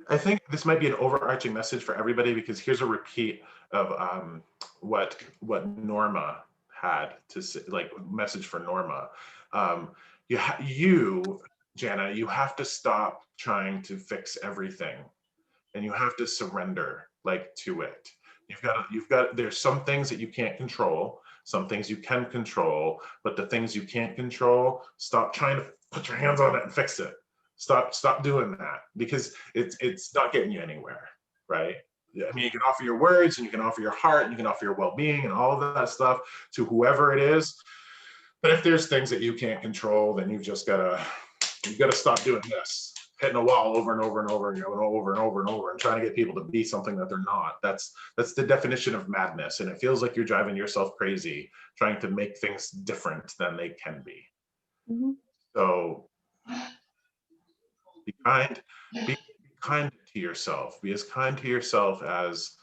I think this might be an overarching message for everybody because here's a repeat of what Norma had to say, like message for Norma. Um, you, Jana, you have to stop trying to fix everything, and you have to surrender like to it. There's some things that you can't control, some things you can control, but the things you can't control, stop trying to put your hands on it and fix it. Stop doing that because it's not getting you anywhere, right? I mean, you can offer your words and you can offer your heart and you can offer your well-being and all of that stuff to whoever it is. But if there's things that you can't control, then you've got to stop doing this, hitting a wall over and over and over and going over and over and over and trying to get people to be something that they're not. That's the definition of madness, and it feels like you're driving yourself crazy trying to make things different than they can be. Mhm. So be kind, be kind to yourself. Be as kind to yourself as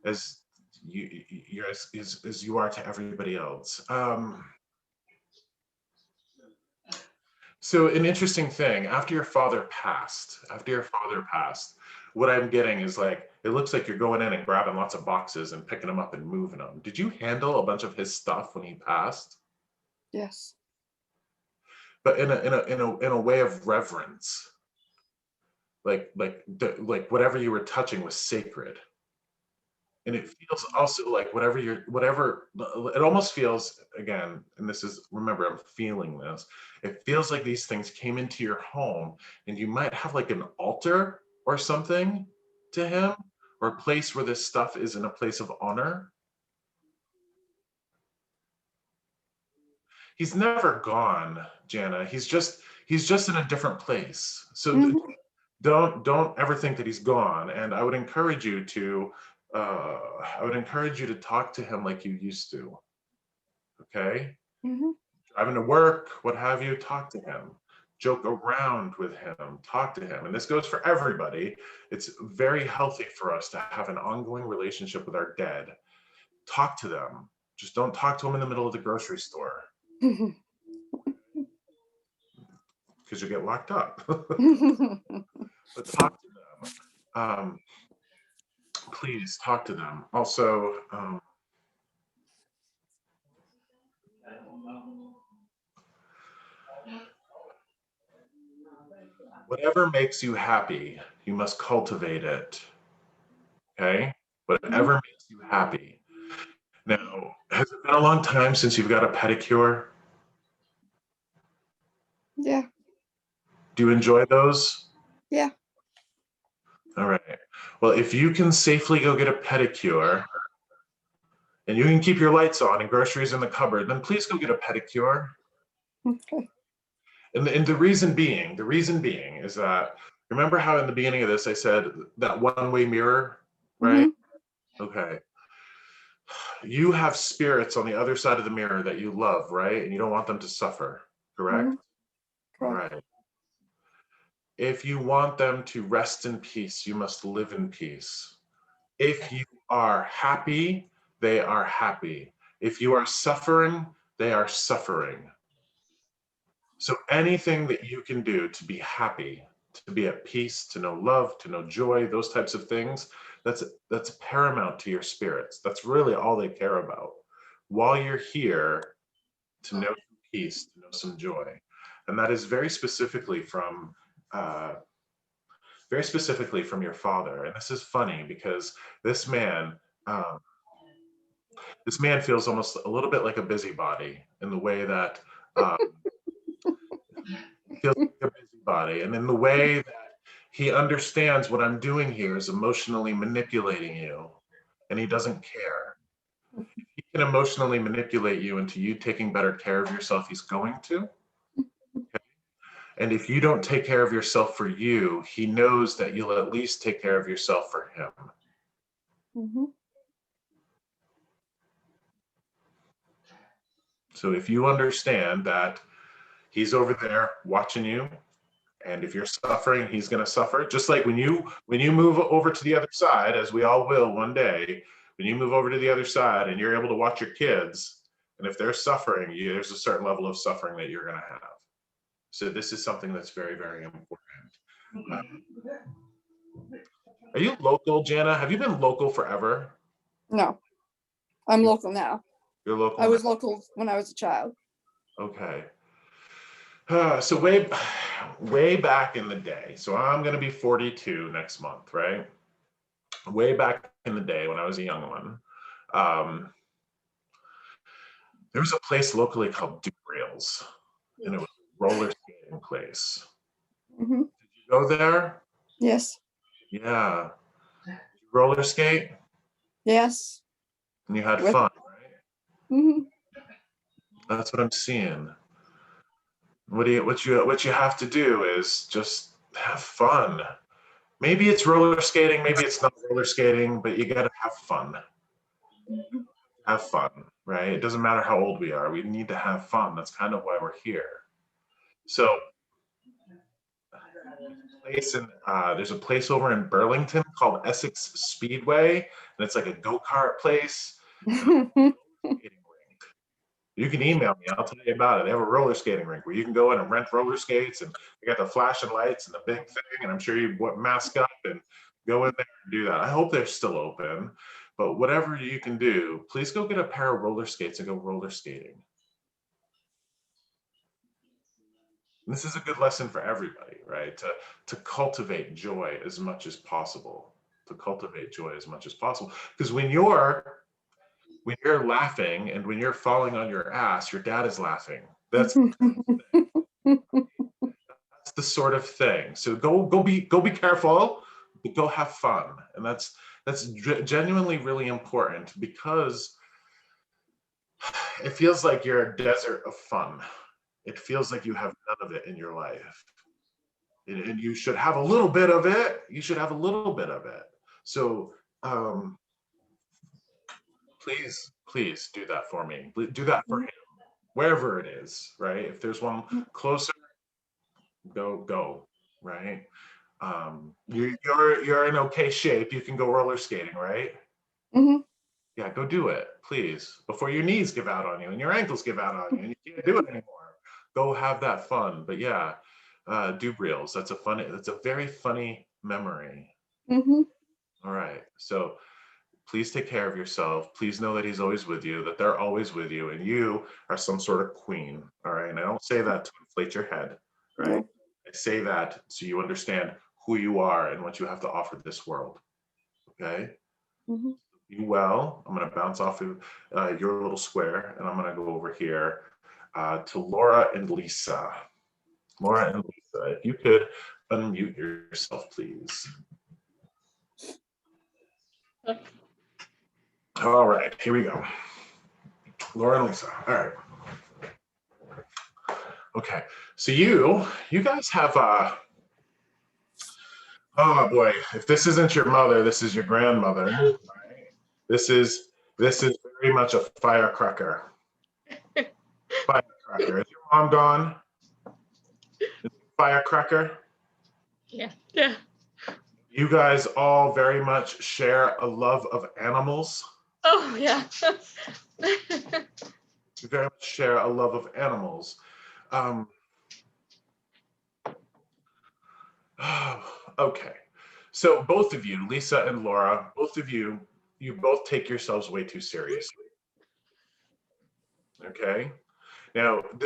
as you are to everybody else. So an interesting thing, after your father passed, what I'm getting is like, it looks like you're going in and grabbing lots of boxes and picking them up and moving them. Did you handle a bunch of his stuff when he passed? Yes. But in a way of reverence, like whatever you were touching was sacred. And it feels also like whatever, it almost feels, again, and this is, remember, I'm feeling this, it feels like these things came into your home and you might have like an altar or something to him, or a place where this stuff is in a place of honor. He's never gone, Jana. He's just in a different place. So Mhm. don't ever think that he's gone. And I would encourage you to talk to him like you used to. Okay? Mhm. Driving to work, what have you, talk to him. Joke around with him, talk to him. And this goes for everybody. It's very healthy for us to have an ongoing relationship with our dead. Talk to them. Just don't talk to them in the middle of the grocery store because you get locked up. But talk to them. Please talk to them. Also, whatever makes you happy, you must cultivate it. Okay? Whatever makes you happy. Now, has it been a long time since you've got a pedicure? Yeah. Do you enjoy those? Yeah. All right. Well, if you can safely go get a pedicure and you can keep your lights on and groceries in the cupboard, then please go get a pedicure. Okay. And the reason being is that, remember how in the beginning of this I said that one-way mirror, right? Mhm. Okay. You have spirits on the other side of the mirror that you love, right? And you don't want them to suffer, correct? Mhm. All Correct. right. If you want them to rest in peace, you must live in peace. If you are happy, they are happy. If you are suffering, they are suffering. So anything that you can do to be happy, to be at peace, to know love, to know joy, those types of things, that's paramount to your spirits. That's really all they care about. While you're here, to know some peace, to know some joy. And that is uh, very specifically from your father. And this is funny because this man, um, this man feels almost a little bit like a busybody in the way that um, he feels like a busybody, and in the way that he understands what I'm doing here is emotionally manipulating you, and he doesn't care. He can emotionally manipulate you into you taking better care of yourself. He's going to. And if you don't take care of yourself for you, he knows that you'll at least take care of yourself for him. Mhm. So if you understand that he's over there watching you, and if you're suffering, he's going to suffer. Just like when you move over to the other side, as we all will one day, when you move over to the other side and you're able to watch your kids, and if they're suffering, there's a certain level of suffering that you're going to have. So this is something that's very, very important. Are you local, Jana? Have you been local forever? No, I'm local now. You're local I was now. local when I was a child. Okay. So way back in the day. So I'm going to be 42 next month, right? Way back in the day when I was a young one, um, there was a place locally called Duke Rails, and it was a roller skating place. Mhm. Did you go there? Yes. Yeah. Did you roller skate? Yes. And you had With. fun, right? Mhm. That's what I'm seeing. What you have to do is just have fun. Maybe it's roller skating, maybe it's not roller skating, but you gotta have fun. Mhm. Have fun, right? It doesn't matter how old we are. We need to have fun. That's kind of why we're here. So there's a place over in Burlington called Essex Speedway, and it's like a go-kart place. Skating rink. You can email me. I'll tell you about it. They have a roller skating rink where you can go in and rent roller skates, and they got the flashing lights and the big thing. And I'm sure you mask up and Go in there and do that. I hope they're still open, but whatever you can do, please go get a pair of roller skates and go roller skating. This is a good lesson for everybody, right? To cultivate joy as much as possible. To cultivate joy as much as possible. Because when you're laughing and when you're falling on your ass, your dad is laughing. That's the sort of thing. So go be careful, but go have fun. And that's genuinely really important, because it feels like you're a desert of fun. It feels like you have none of it in your life. And you should have a little bit of it. You should have a little bit of it. So please do that for me. Do that for him, wherever it is, right? If there's one closer, go, right? You're in okay shape. You can go roller skating, right? Mhm. Yeah, go do it, please, before your knees give out on you and your ankles give out on you and you can't do it anymore. Go have that fun. But yeah, doob reels. That's a very funny memory. Mhm. All right. So please take care of yourself. Please know that he's always with you, that they're always with you, and you are some sort of queen. All right. And I don't say that to inflate your head, right? No. I say that so you understand who you are and what you have to offer this world. Okay. Mhm. Be well. I'm going to bounce off of your little square, and I'm going to go over here to Laura and Lisa. Laura and Lisa, if you could unmute yourself, please. All right, here we go. Laura and Lisa. All right. Okay. So you guys have oh boy, if this isn't your mother, this is your grandmother. Right? This is very much a firecracker. Firecracker. Is your mom gone? Firecracker? Yeah. You guys all very much share a love of animals. Oh, yeah. You very much share a love of animals. Okay. So both of you, Lisa and Laura, both of you both take yourselves way too seriously. Okay. Now I'm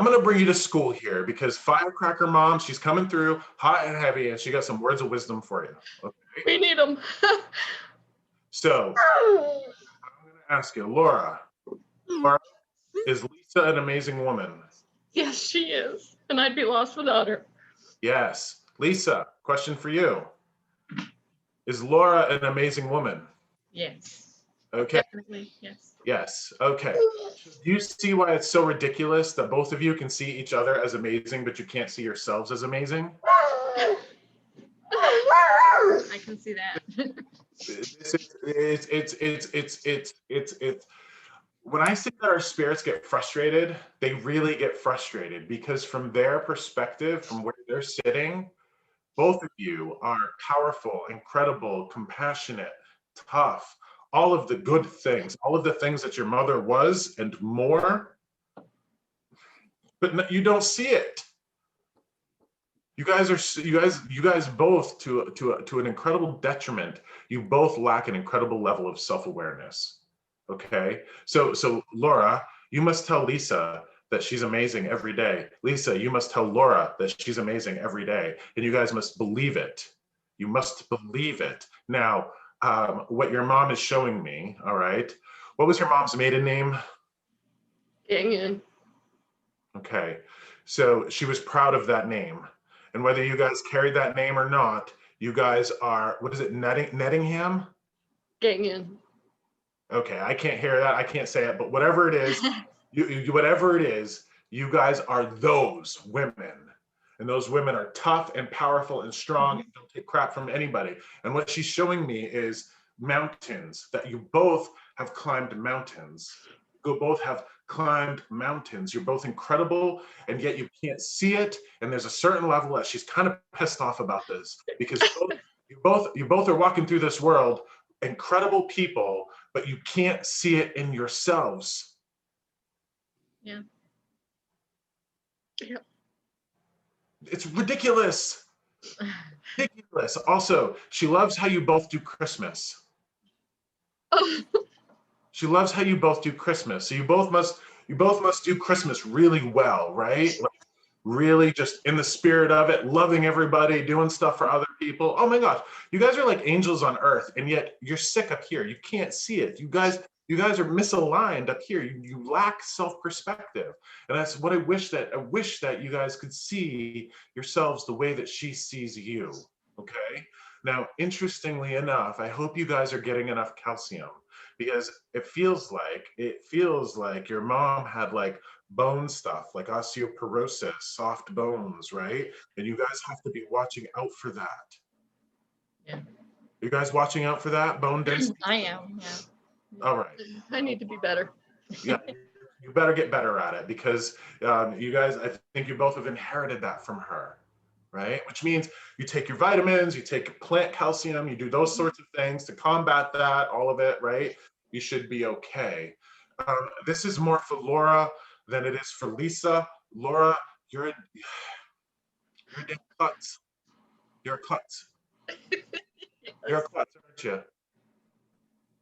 gonna bring you to school here, because Firecracker Mom, she's coming through hot and heavy, and she got some words of wisdom for you. Okay. We need them. So I'm gonna ask you, Laura, is Lisa an amazing woman? Yes, she is. And I'd be lost without her. Yes. Lisa, question for you. Is Laura an amazing woman? Yes. Okay. Definitely, yes. Yes. Okay. Do you see why it's so ridiculous that both of you can see each other as amazing, but you can't see yourselves as amazing? I can see that. It's when I say that our spirits get frustrated, they really get frustrated, because from their perspective, from where they're sitting, both of you are powerful, incredible, compassionate, tough, all of the good things, all of the things that your mother was and more, but you don't see it. You guys both, to an incredible detriment, you both lack an incredible level of self-awareness. Okay, so Laura, you must tell Lisa that she's amazing every day. Lisa, you must tell Laura that she's amazing every day, and you guys must believe it. You must believe it. Now, what your mom is showing me, all right, what was your mom's maiden name? Gangin. Okay, so she was proud of that name. And whether you guys carried that name or not, you guys are, what is it, Nettingham? Gangin. Okay, I can't hear that. I can't say it, but whatever it is, whatever it is, you guys are those women. And those women are tough and powerful and strong and don't take crap from anybody. And what she's showing me is mountains, that you both have climbed mountains. You both have climbed mountains. You're both incredible, and yet you can't see it. And there's a certain level that she's kind of pissed off about this, because you both are walking through this world, incredible people, but you can't see it in yourselves. Yeah. It's ridiculous. Ridiculous. Also, she loves how you both do Christmas. Oh, She loves how you both do Christmas. So you both must do Christmas really well, right? Like, really just in the spirit of it, loving everybody, doing stuff for other people. Oh my gosh, you guys are like angels on earth, and yet you're sick up here. You can't see it. You guys are misaligned up here. You lack self-perspective. And that's what I wish that you guys could see yourselves the way that she sees you. Okay. Now, interestingly enough, I hope you guys are getting enough calcium, because it feels like your mom had like bone stuff like osteoporosis, soft bones, right? And you guys have to be watching out for that. Yeah. You guys watching out for that bone density? I am. Yeah. All right. I need to be better. Yeah, you better get better at it, because you guys, I think you both have inherited that from her, right? Which means you take your vitamins, you take plant calcium, you do those sorts of things to combat that, all of it, right? You should be okay. This is more for Laura than it is for Lisa. Laura, you're a damn klutz. You're a klutz. You're a klutz, aren't you?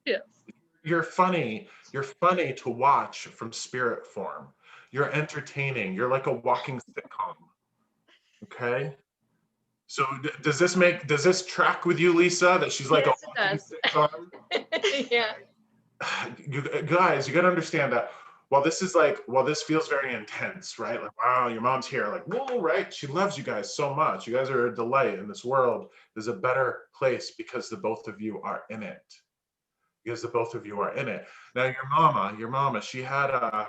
Yes. You're funny. You're funny to watch from spirit form. You're entertaining. You're like a walking sitcom. Okay. So does this track with you, Lisa? That she's like Yes, a it walking does. sitcom? Yeah. You guys, you got to understand that while this feels very intense, right? Like, wow, your mom's here, like, whoa, right? She loves you guys so much. You guys are a delight, and this world is a better place because the both of you are in it. Because the both of you are in it. Now, your mama, she had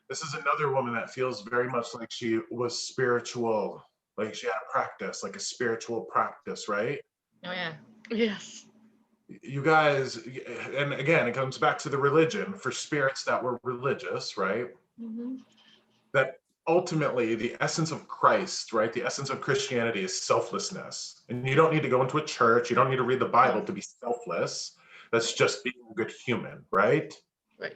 this is another woman that feels very much like she was spiritual, like she had a practice, like a spiritual practice, right? Oh yeah. Yes. You guys, and again, it comes back to the religion for spirits that were religious, right? Hmm. That ultimately the essence of Christ, right? The essence of Christianity is selflessness. And you don't need to go into a church, you don't need to read the Bible to be selfless. That's just being a good human, right? Right.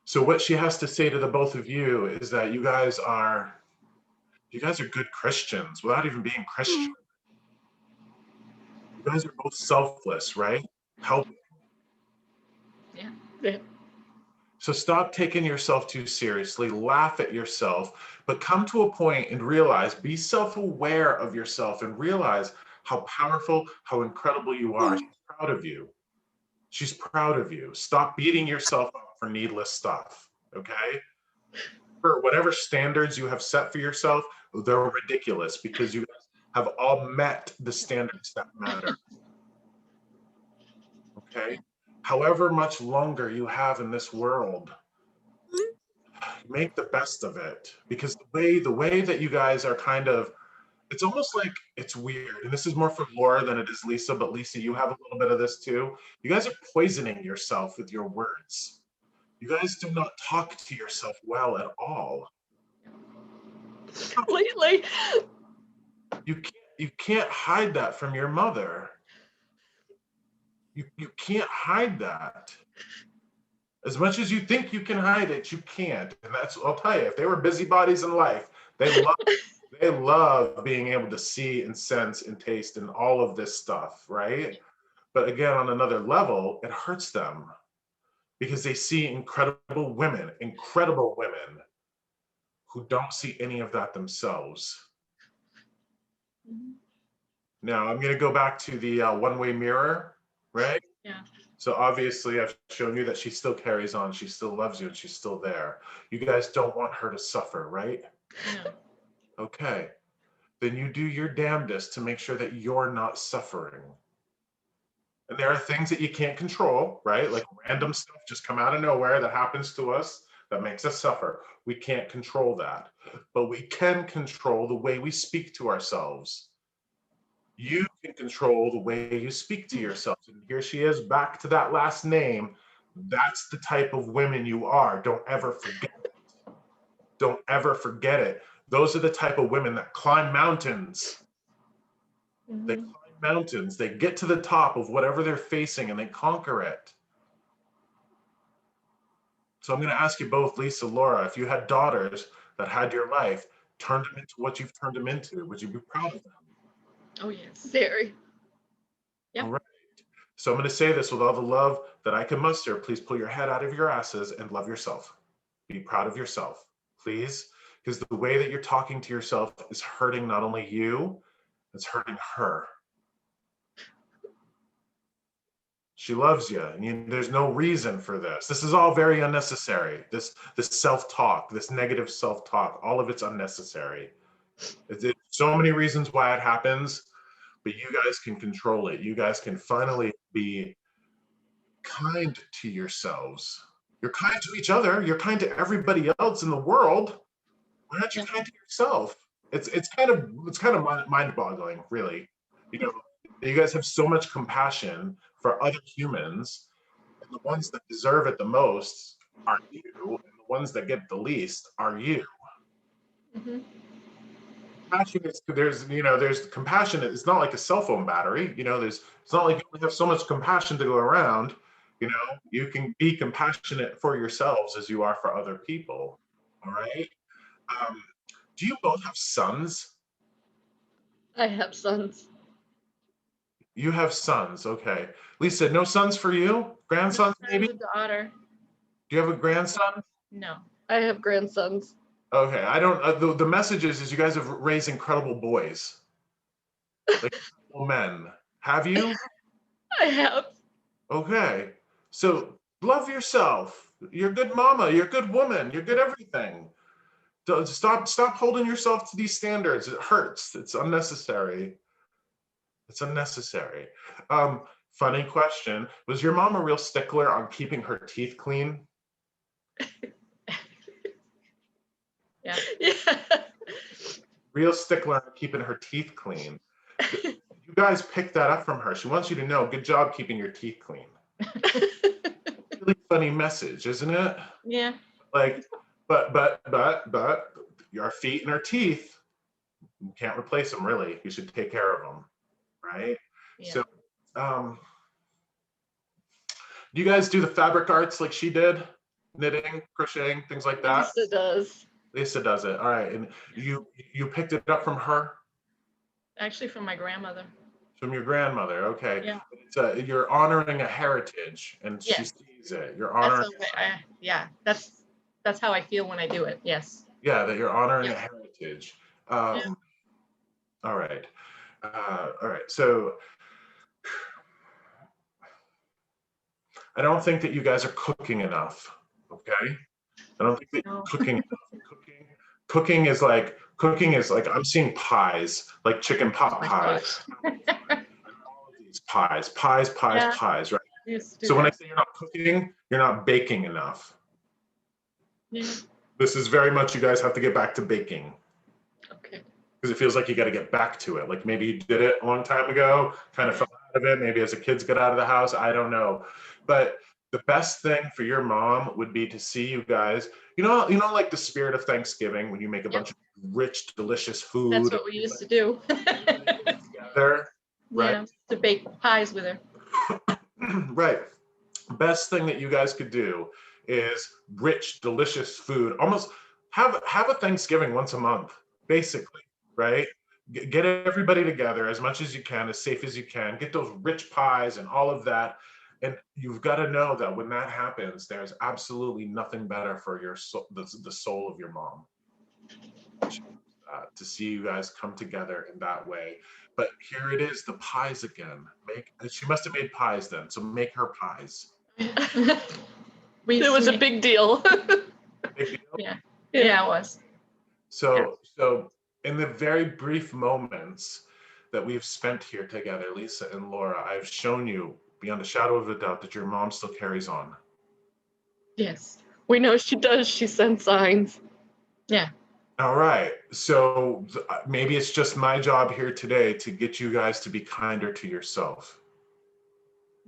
So what she has to say to the both of you is that you guys are good Christians without even being Christian. You guys are both selfless, right? Help. Yeah. Yeah. So stop taking yourself too seriously, laugh at yourself, but come to a point and realize, be self-aware of yourself and realize how powerful, how incredible you are. She's proud of you. She's proud of you. Stop beating yourself up for needless stuff, okay? For whatever standards you have set for yourself, they're ridiculous because you have all met the standards that matter, okay? However much longer you have in this world, make the best of it, because the way that you guys are kind of, it's almost like, it's weird, and this is more for Laura than it is Lisa, but Lisa, you have a little bit of this too. You guys are poisoning yourself with your words. You guys do not talk to yourself well at all. Completely. You can't hide that from your mother. You can't hide that. As much as you think you can hide it, you can't. And that's, I'll tell you, if they were busybodies in life, they love being able to see and sense and taste and all of this stuff, right? But again, on another level, it hurts them because they see incredible women who don't see any of that themselves. Mhm. Now, I'm going to go back to the one-way mirror, right? Yeah. So obviously, I've shown you that she still carries on. She still loves you and she's still there. You guys don't want her to suffer, right? Yeah. Okay. Then you do your damnedest to make sure that you're not suffering. And there are things that you can't control, right? Like random stuff just come out of nowhere that happens to us that makes us suffer. We can't control that. But we can control the way we speak to ourselves. You can control the way you speak to yourself. And here she is, back to that last name. That's the type of women you are. Don't ever forget it. Don't ever forget it. Those are the type of women that climb mountains. They Mhm. climb mountains. They get to the top of whatever they're facing and they conquer it. So I'm going to ask you both, Lisa, Laura, if you had daughters that had your life, turned them into what you've turned them into, would you be proud of them? Oh, yes. Very. Yep. All right. So I'm going to say this with all the love that I can muster. Please pull your head out of your asses and love yourself. Be proud of yourself, please. Because the way that you're talking to yourself is hurting not only you, it's hurting her. She loves you, and there's no reason for this. This is all very unnecessary. This self-talk, this negative self-talk, all of it's unnecessary. It's so many reasons why it happens, but you guys can control it. You guys can finally be kind to yourselves. You're kind to each other. You're kind to everybody else in the world. Why aren't you Yeah. kind to yourself? It's kind of mind-boggling, really. You know, you guys have so much compassion for other humans, and the ones that deserve it the most are you, and the ones that get the least are you. Mhm. Compassion is, there's compassion. It's not like a cell phone battery. It's not like you only have so much compassion to go around. You can be compassionate for yourselves as you are for other people. All right. Um, do you both have sons? I have sons. You have sons. Okay. Lisa, no sons for you? Grandsons, No, maybe? I have a daughter. Do you have a grandson? No. I have grandsons. Okay. I don't, the message is you guys have raised incredible boys, like incredible men. Have you? I have. Okay. So love yourself. You're a good mama. You're a good woman. You're good everything. Stop holding yourself to these standards. It hurts. It's unnecessary. It's unnecessary. Um, Funny question. Was your mom a real stickler on keeping her teeth clean? Yeah. Yeah. Real stickler on keeping her teeth clean. You guys picked that up from her. She wants you to know, good job keeping your teeth clean. Really funny message, isn't it? Yeah. Like, but your feet and her teeth, you can't replace them, really. You should take care of them, right? Yeah. So, do you guys do the fabric arts like she did? Knitting, crocheting, things like that? Lisa does. Lisa does it. All right. And you picked it up from her? Actually, from my grandmother. From your grandmother. Okay. Yeah. You're honoring a heritage, and she Yes. sees it. You're That's honoring, yeah. That's how I feel when I do it. Yes. yeah, that you're honoring a Yeah. heritage. Yeah. All right. All right. So I don't think that you guys are cooking enough. Okay. I don't think that you're No. cooking enough. Cooking is like I'm seeing pies, like chicken pot my pies. All of these pies, Yeah. pies, right? Used to do So when I that. say you're not cooking, you're not baking enough. Yeah. This is very much you guys have to get back to baking, Okay. because it feels like you got to get back to it. Like maybe you did it a long time ago, kind of fell out of it. Maybe as the kids get out of the house, I don't know. But the best thing for your mom would be to see you guys, like the spirit of Thanksgiving when you make a bunch of rich, delicious food. That's what we used to do. together, right? Yeah. To bake pies with her. Right. Best thing that you guys could do is rich, delicious food. Almost have a Thanksgiving once a month, basically, right? Get everybody together as much as you can, as safe as you can. Get those rich pies and all of that. And you've got to know that when that happens, there's absolutely nothing better for your soul, the soul of your mom. To see you guys come together in that way. But here it is, the pies again. She must have made pies then, so make her pies. We It was a make- big deal. Big deal. Yeah, it was. So in the very brief moments that we've spent here together, Lisa and Laura, I've shown you beyond a shadow of a doubt that your mom still carries on. Yes. We know she does. She sends signs. Yeah. All right. So maybe it's just my job here today to get you guys to be kinder to yourself.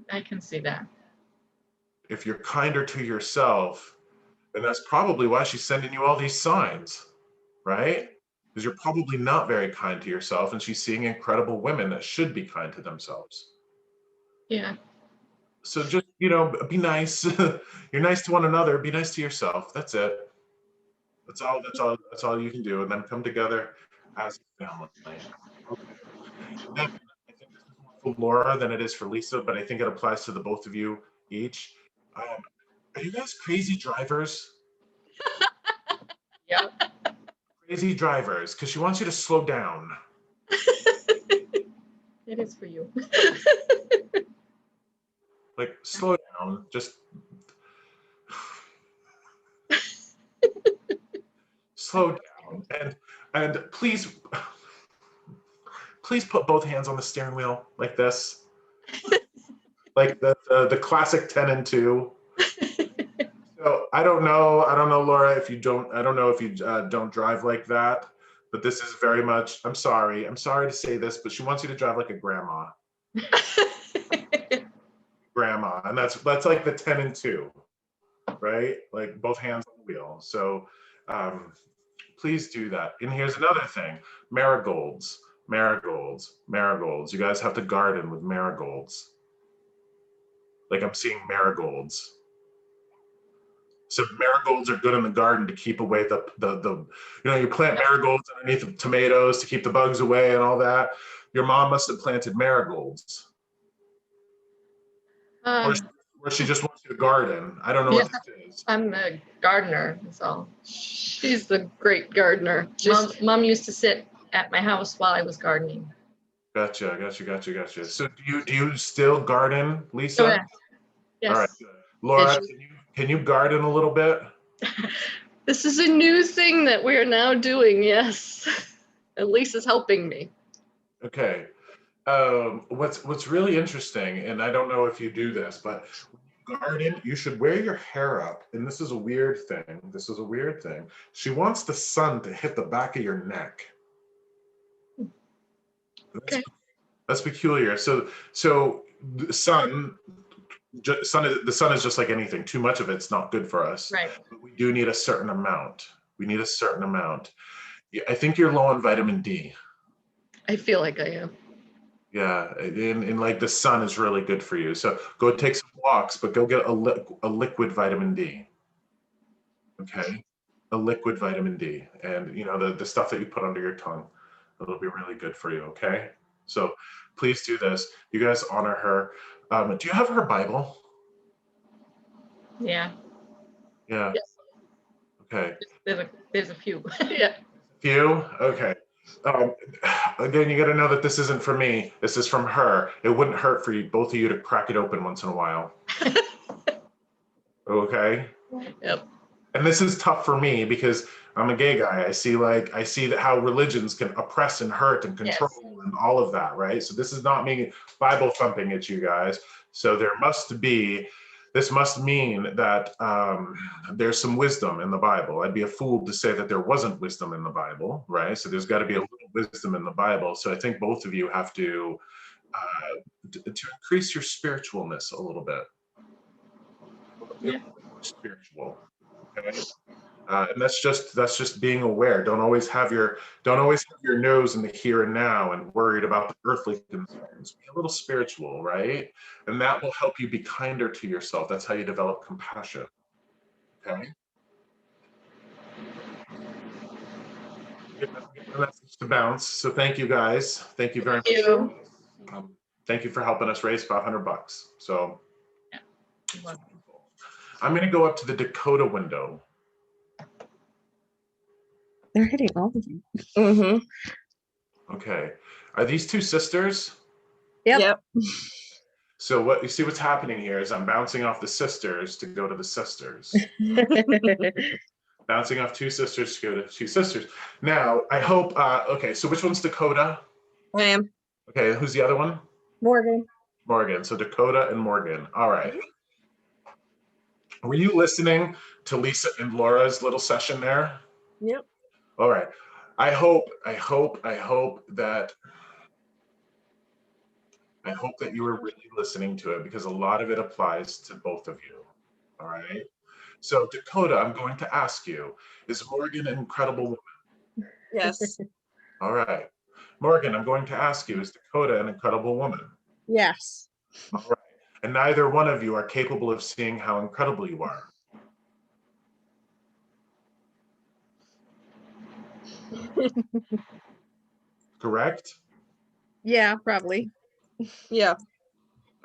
I can see that. If you're kinder to yourself, then that's probably why she's sending you all these signs, right? Because you're probably not very kind to yourself, and she's seeing incredible women that should be kind to themselves. Yeah. So just, be nice. You're nice to one another. Be nice to yourself. That's it. That's all you can do. And then come together as a family. Okay. Then I think this is more for Laura than it is for Lisa, but I think it applies to the both of you each. Are you guys crazy drivers? Yep. Crazy drivers, because she wants you to slow down. It is for you. Like, slow down. Just slow down. And please put both hands on the steering wheel like this. Like the classic 10 and 2. So I don't know, Laura, if you don't, I don't know if you don't drive like that, but this is very much, I'm sorry to say this, but she wants you to drive like a grandma, and that's like the 10 and 2, right? Like both hands on the wheel. So please do that. And here's another thing, marigolds. You guys have to garden with marigolds. Like I'm seeing marigolds. So marigolds are good in the garden to keep away the you plant marigolds underneath the tomatoes to keep the bugs away and all that. Your mom must have planted marigolds. Or she just wants you to garden. I don't know what this is. I'm the gardener, so she's the great gardener. Mom used to sit at my house while I was gardening. Gotcha. So do you still garden, Lisa? Correct. Yes. All right, good. Laura, can you garden a little bit? This is a new thing that we're now doing, yes. At least it's helping me. Okay. What's really interesting, and I don't know if you do this, but when you garden, you should wear your hair up. And this is a weird thing. She wants the sun to hit the back of your neck. Okay. That's peculiar. So the sun is just like anything. Too much of it's not good for us. Right. But we do need a certain amount. I think you're low on vitamin D. I feel like I am. Yeah, and like the sun is really good for you. So go take some walks, but go get a liquid vitamin D. Okay, a liquid vitamin D, and the stuff that you put under your tongue, it'll be really good for you. Okay, so please do this. You guys honor her. Do you have her Bible? Yeah. Yeah. Yes. Okay. There's a few. Yeah. Few? Okay. Again, you got to know that this isn't for me. This is from her. It wouldn't hurt for you, both of you, to crack it open once in a while. Okay. Yep. And this is tough for me because I'm a gay guy. I see that how religions can oppress and hurt and control and all of that, right? So this is not me Bible thumping at you guys. So this must mean that there's some wisdom in the Bible. I'd be a fool to say that there wasn't wisdom in the Bible, right? So there's got to be a little wisdom in the Bible. So I think both of you have to increase your spiritualness a little bit. Yeah. Spiritual. Okay. And that's just being aware. Don't always have your nose in the here and now and worried about the earthly concerns. Be a little spiritual, right? And that will help you be kinder to yourself. That's how you develop compassion. Okay. A message to bounce. So thank you guys. Thank you very much. Thank you for helping us raise $500. So I'm going to go up to the Dakota window. They're hitting all of you. Mm-hmm. Okay. Are these two sisters? Yep. So what you see what's happening here is I'm bouncing off the sisters to go to the sisters. Bouncing off two sisters to go to two sisters. Now, I hope, okay, so which one's Dakota? I am. Okay, who's the other one? Morgan. Morgan. So Dakota and Morgan. All right. Were you listening to Lisa and Laura's little session there? Yep. All right. I hope that you were really listening to it because a lot of it applies to both of you. All right. So Dakota, I'm going to ask you, is Morgan an incredible woman? Yes. All right. Morgan, I'm going to ask you, is Dakota an incredible woman? Yes. All right. And neither one of you are capable of seeing how incredible you are. Correct? Yeah, probably. Yeah.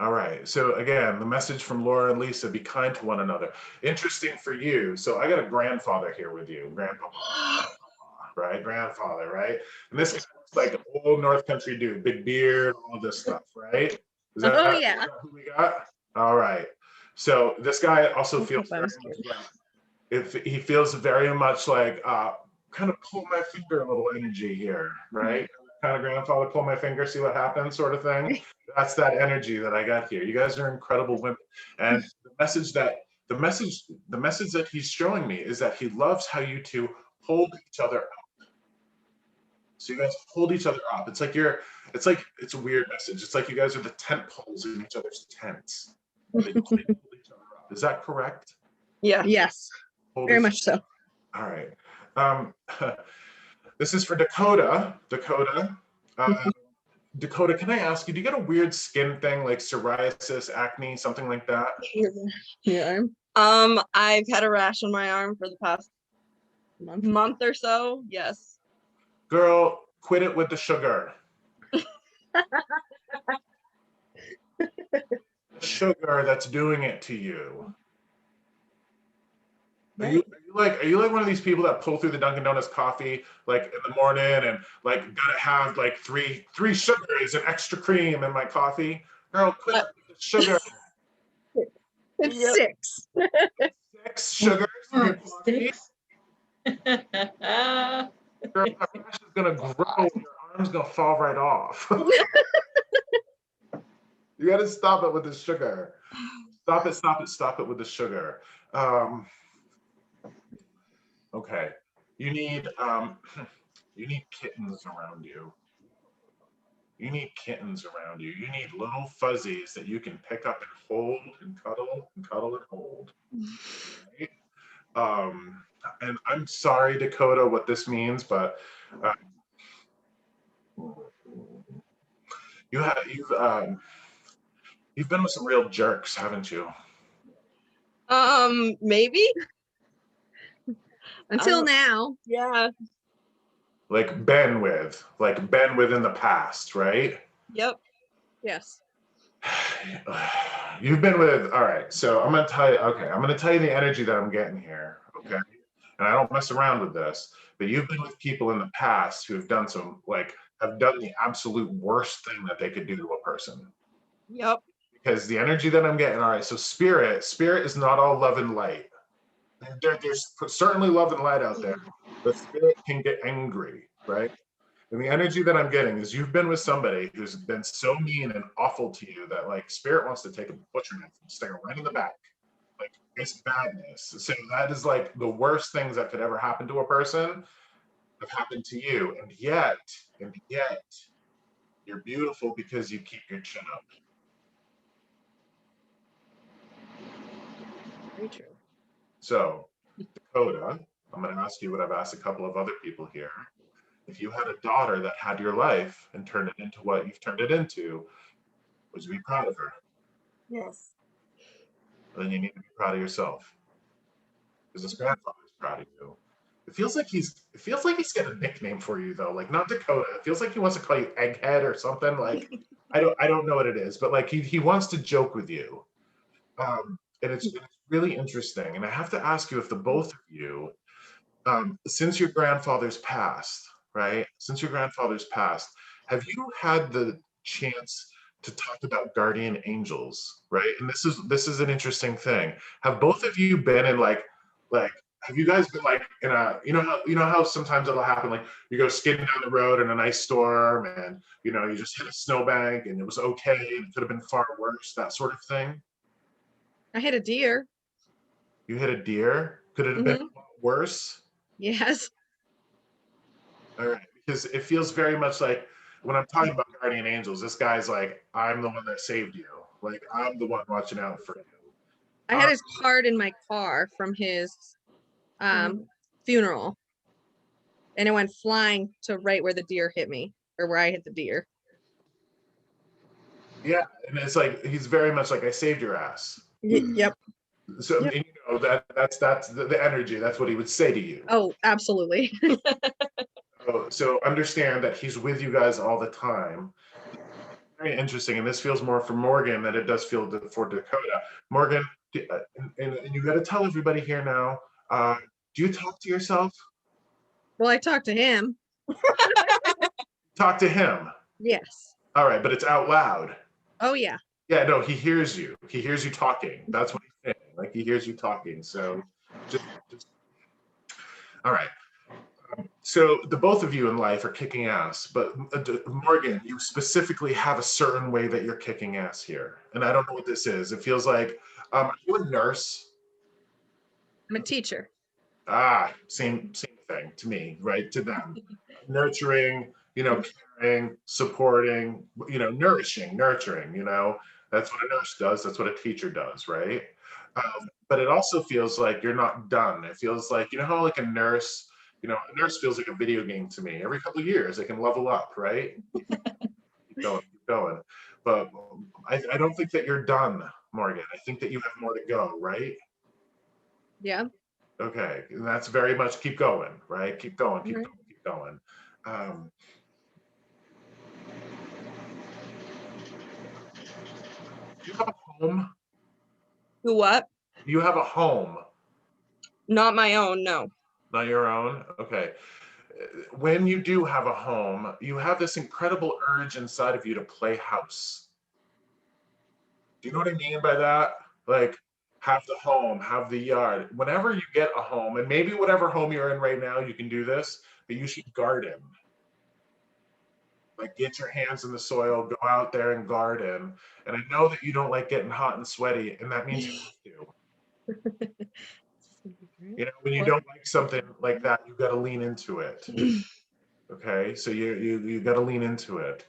All right. So again, the message from Laura and Lisa: be kind to one another. Interesting for you. So I got a grandfather here with you, right? Grandfather, right? And this guy's like an old North Country dude, big beard, all of this stuff, right? Is that, Oh, is yeah. that who we got? All right. So this guy also I feels hope I very was much good. like, if he feels very much like kind of pull my finger a little energy here, right? Kind of grandfather pull my finger, see what happens, sort of thing. That's that energy that I got here. You guys are incredible women, and the message that he's showing me is that he loves how you two hold each other up. So you guys hold each other up. It's like it's a weird message. It's like you guys are the tent poles in each other's tents. And they hold each other up. Is that correct? Yeah. Yes, Hold very each- much so. All right. This is for Dakota. Dakota, can I ask you, do you get a weird skin thing like psoriasis, acne, something like that? Yeah, I've had a rash on my arm for the past month or so. Yes. Girl, quit it with the sugar. Sugar that's doing it to you. Are you like one of these people that pull through the Dunkin' Donuts coffee like in the morning and like gotta have like three sugars and extra cream in my coffee? Girl, quit it with the sugar. it's Yep. 6. 6 sugars in your coffee. Girl, that rash is gonna grow and your arm's gonna fall right off. You gotta stop it with the sugar. Stop it with the sugar. Okay. You need kittens around you. You need kittens around you. You need little fuzzies that you can pick up and hold and cuddle and hold. Right? And I'm sorry, Dakota, what this means, but you've been with some real jerks, haven't you? Maybe. Until now. Yeah. Like been in the past, right? Yep. Yes. You've been with, all right, so I'm gonna tell you the energy that I'm getting here, okay? And I don't mess around with this, but you've been with people in the past who have done the absolute worst thing that they could do to a person. Yep. Because the energy that I'm getting, all right, so spirit is not all love and light. There's certainly love and light out there, but spirit can get angry, right? And the energy that I'm getting is you've been with somebody who's been so mean and awful to you that like spirit wants to take a butcher knife and stick it right in the back. Like it's badness. So that is like the worst things that could ever happen to a person have happened to you. And yet, you're beautiful because you keep your chin up. Very true. So, Dakota, I'm going to ask you what I've asked a couple of other people here. If you had a daughter that had your life and turned it into what you've turned it into, would you be proud of her? Yes. Then you need to be proud of yourself. Because this grandfather's proud of you. It feels like he's got a nickname for you though, like not Dakota. It feels like he wants to call you Egghead or something. Like I don't know what it is, but like he wants to joke with you. And it's really interesting. And I have to ask you if the both of you, since your grandfather's passed, right? Since your grandfather's passed, have you had the chance to talk about guardian angels, right? And this is an interesting thing. Have both of you been in like have you guys been like in a you know how sometimes it'll happen like you go skidding down the road in an ice storm and you just hit a snowbank and it was okay, it could have been far worse, that sort of thing? I hit a deer. You hit a deer? Could it have been a lot worse? Yes. All right, because it feels very much like when I'm talking about guardian angels, this guy's like, I'm the one that saved you. Like, I'm the one watching out for you. I had his card in my car from his funeral. And it went flying to right where the deer hit me, or where I hit the deer. Yeah, and it's like, he's very much like, I saved your ass. Yep. So, Yep. that's the energy. That's what he would say to you. Oh, absolutely. So understand that he's with you guys all the time. very interesting, and this feels more for Morgan than it does feel for Dakota. Morgan, and you got to tell everybody here now. Do you talk to yourself? Well, I talked to him. Talk to him. Yes. All right, but it's out loud. Oh, yeah. Yeah, no, he hears you. He hears you talking. That's what he's saying. Like he hears you talking. So, just all right. So the both of you in life are kicking ass, but Morgan, you specifically have a certain way that you're kicking ass here, and I don't know what this is. It feels like, are you a nurse? I'm a teacher. Same thing to me, right? To them, nurturing, caring, supporting, nourishing, nurturing. That's what a nurse does. That's what a teacher does, right? But it also feels like you're not done. It feels like, how like a nurse feels like a video game to me. Every couple of years, they can level up, right? Keep going. But I don't think that you're done, Morgan. I think that you have more to go, right? Yeah. Okay, and that's very much keep going, right? Keep going, keep going, keep going. Do you have a home? Who what? You have a home. Not my own, no. Not your own? Okay. When you do have a home, you have this incredible urge inside of you to play house. Do you know what I mean by that? Like, have the home, have the yard. Whenever you get a home, and maybe whatever home you're in right now, you can do this, but you should garden. Like, get your hands in the soil, go out there and garden. And I know that you don't like getting hot and sweaty, and that means you have to. When you don't like something like that, you got to lean into it. Okay, so you got to lean into it.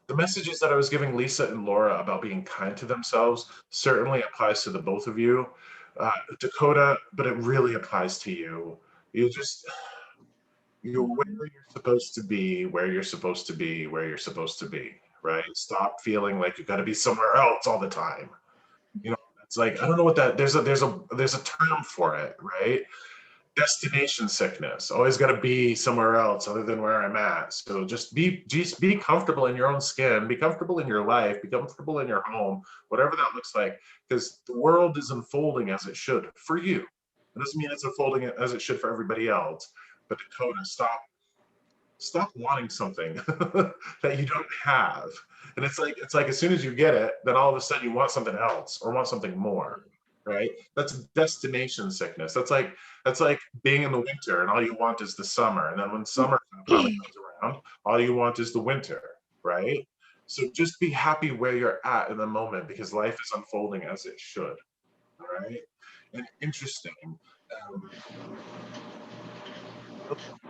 The messages that I was giving Lisa and Laura about being kind to themselves certainly applies to the both of you. Dakota, but it really applies to you. You're where you're supposed to be, where you're supposed to be, where you're supposed to be, right? Stop feeling like you got to be somewhere else all the time. It's like, I don't know what that, there's a term for it, right? Destination sickness. Always got to be somewhere else other than where I'm at. So just be comfortable in your own skin, be comfortable in your life, be comfortable in your home, whatever that looks like, because the world is unfolding as it should for you. It doesn't mean it's unfolding as it should for everybody else. But Dakota, stop wanting something that you don't have. And it's like as soon as you get it, then all of a sudden you want something else or want something more, right? That's destination sickness. That's like being in the winter and all you want is the summer. And then when summer finally comes around, all you want is the winter, right? So just be happy where you're at in the moment because life is unfolding as it should, all right? And interesting.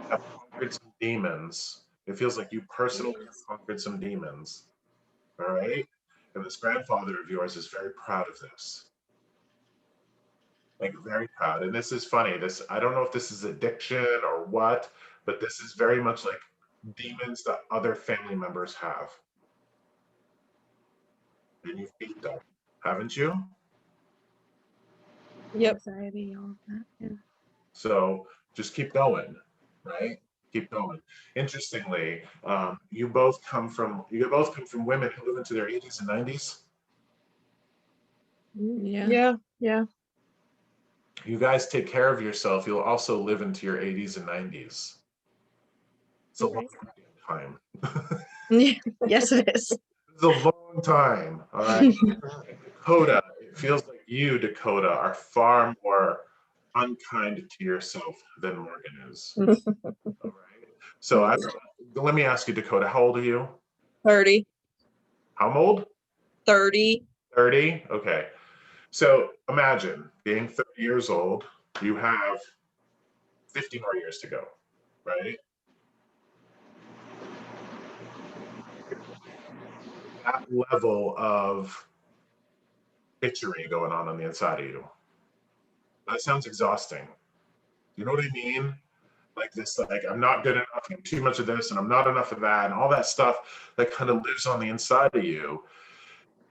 Have conquered some demons. It feels like you personally have conquered some demons. All right. And this grandfather of yours is very proud of this. Like very proud. And this is funny. I don't know if this is addiction or what, but this is very much like demons that other family members have. And you've beat them, haven't you? Yep. Anxiety, all of that. Yeah. So just keep going, right? Keep going. Interestingly, you both come from women who live into their 80s and 90s. Yeah. Yeah. You guys take care of yourself. You'll also live into your 80s and 90s. It's a long time. Yes, it is. It's a long time. All right. Dakota, it feels like you, Dakota, are far more unkind to yourself than Morgan is. All right. So let me ask you, Dakota, how old are you? 30. How old? 30. 30? Okay. So imagine being 30 years old, you have 50 more years to go, right? That level of bitchery going on the inside of you. That sounds exhausting. You know what I mean? Like this, like I'm not good enough, I'm too much of this, and I'm not enough of that, and all that stuff that kind of lives on the inside of you.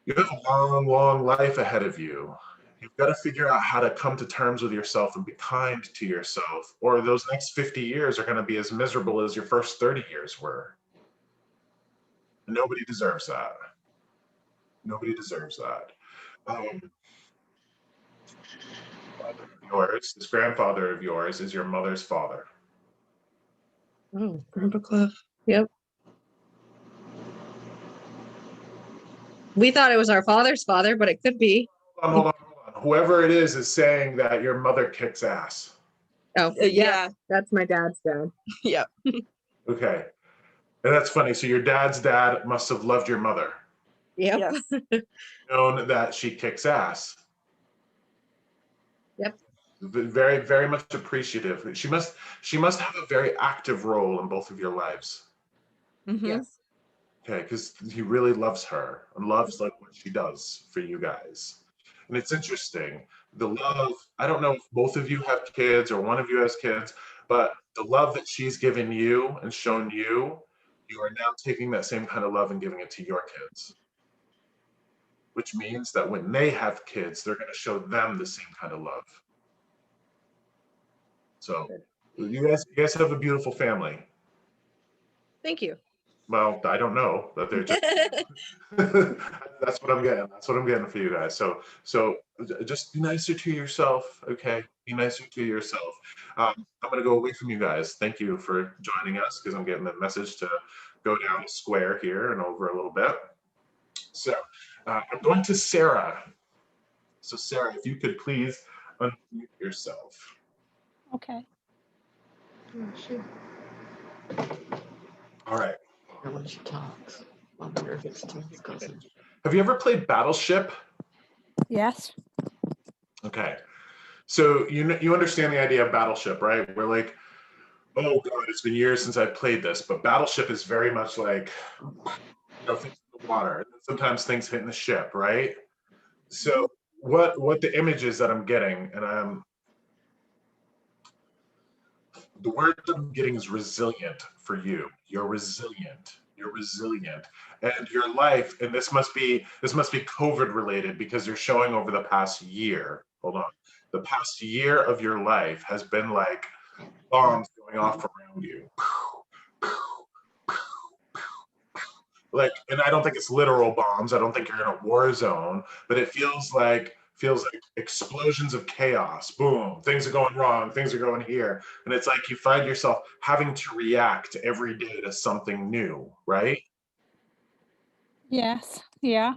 You have a long, long life ahead of you. You've got to figure out how to come to terms with yourself and be kind to yourself, or those next 50 years are going to be as miserable as your first 30 years were. Nobody deserves that. Nobody deserves that. Father of yours, this grandfather of yours, is your mother's father. Oh, Grandpa Cliff. Yep. We thought it was our father's father, but it could be. Hold on. Whoever it is saying that your mother kicks ass. Oh, yeah. That's my dad's dad. Yep. Okay. And that's funny. So your dad's dad must have loved your mother, Yep. Yes. known that she kicks ass. Yep. Very, very much appreciative. She must have a very active role in both of your lives. Mhm. Yes. Okay, because he really loves her and loves like what she does for you guys. And it's interesting. The love, I don't know if both of you have kids or one of you has kids, but the love that she's given you and shown you, you are now taking that same kind of love and giving it to your kids. Which means that when they have kids, they're going to show them the same kind of love. So you guys have a beautiful family. Thank you. Well, I don't know, but they're just that's what I'm getting. That's what I'm getting for you guys. So just be nicer to yourself, okay? Be nicer to yourself. I'm gonna go away from you guys. Thank you for joining us because I'm getting the message to go down the square here and over a little bit. So I'm going to Sarah. So Sarah, if you could please unmute yourself. Okay. Oh, shoot. All right. When she talks, I wonder if it's Tim's cousin. Have you ever played Battleship? Yes. Okay. So you understand the idea of Battleship, right? We're like, oh God, it's been years since I've played this, but Battleship is very much like, things in the water. Sometimes things hit in the ship, right? So what the image is that I'm getting, and the word that I'm getting is resilient for you. You're resilient. You're resilient. And your life, and this must be COVID related because you're showing over the past year. Hold on. The past year of your life has been like bombs going off around you. Like, and I don't think it's literal bombs. I don't think you're in a war zone, but it feels like explosions of chaos. Boom, things are going wrong, things are going here. And it's like you find yourself having to react every day to something new, right? Yes. Yeah.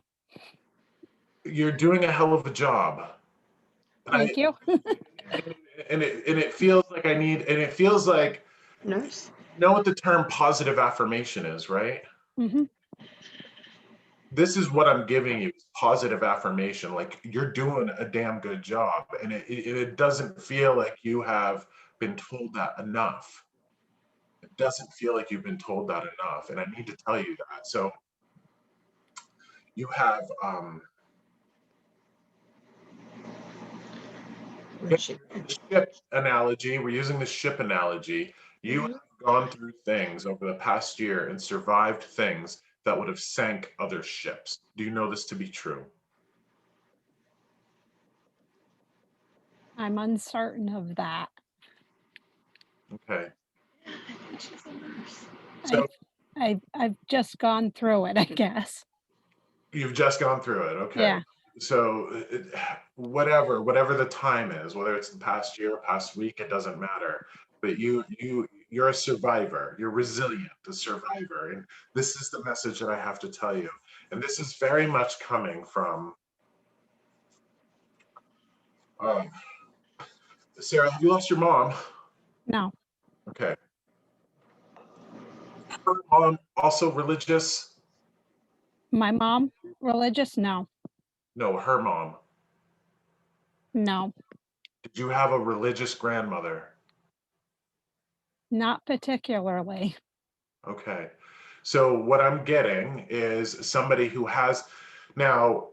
You're doing a hell of a job. Thank you. And it feels like it feels like, Nurse? you know what the term positive affirmation is, right? Hmm. This is what I'm giving you, positive affirmation. Like you're doing a damn good job. And it doesn't feel like you have been told that enough. It doesn't feel like you've been told that enough. And I need to tell you that. So you have, Where's she? the ship analogy. We're using the ship analogy. You have gone through things over the past year and survived things that would have sank other ships. Do you know this to be true? I'm uncertain of that. Okay. I think she's a nurse. So I've just gone through it, I guess. you've just gone through it. Okay. Yeah. So whatever the time is, whether it's the past year, past week, it doesn't matter. But you're a survivor. You're resilient, a survivor. And this is the message that I have to tell you. And this is very much coming from Sarah. Have you lost your mom? No. Okay. Her mom also religious? My mom, religious? No. No, her mom. No. Did you have a religious grandmother? Not particularly. Okay. So what I'm getting is somebody who has now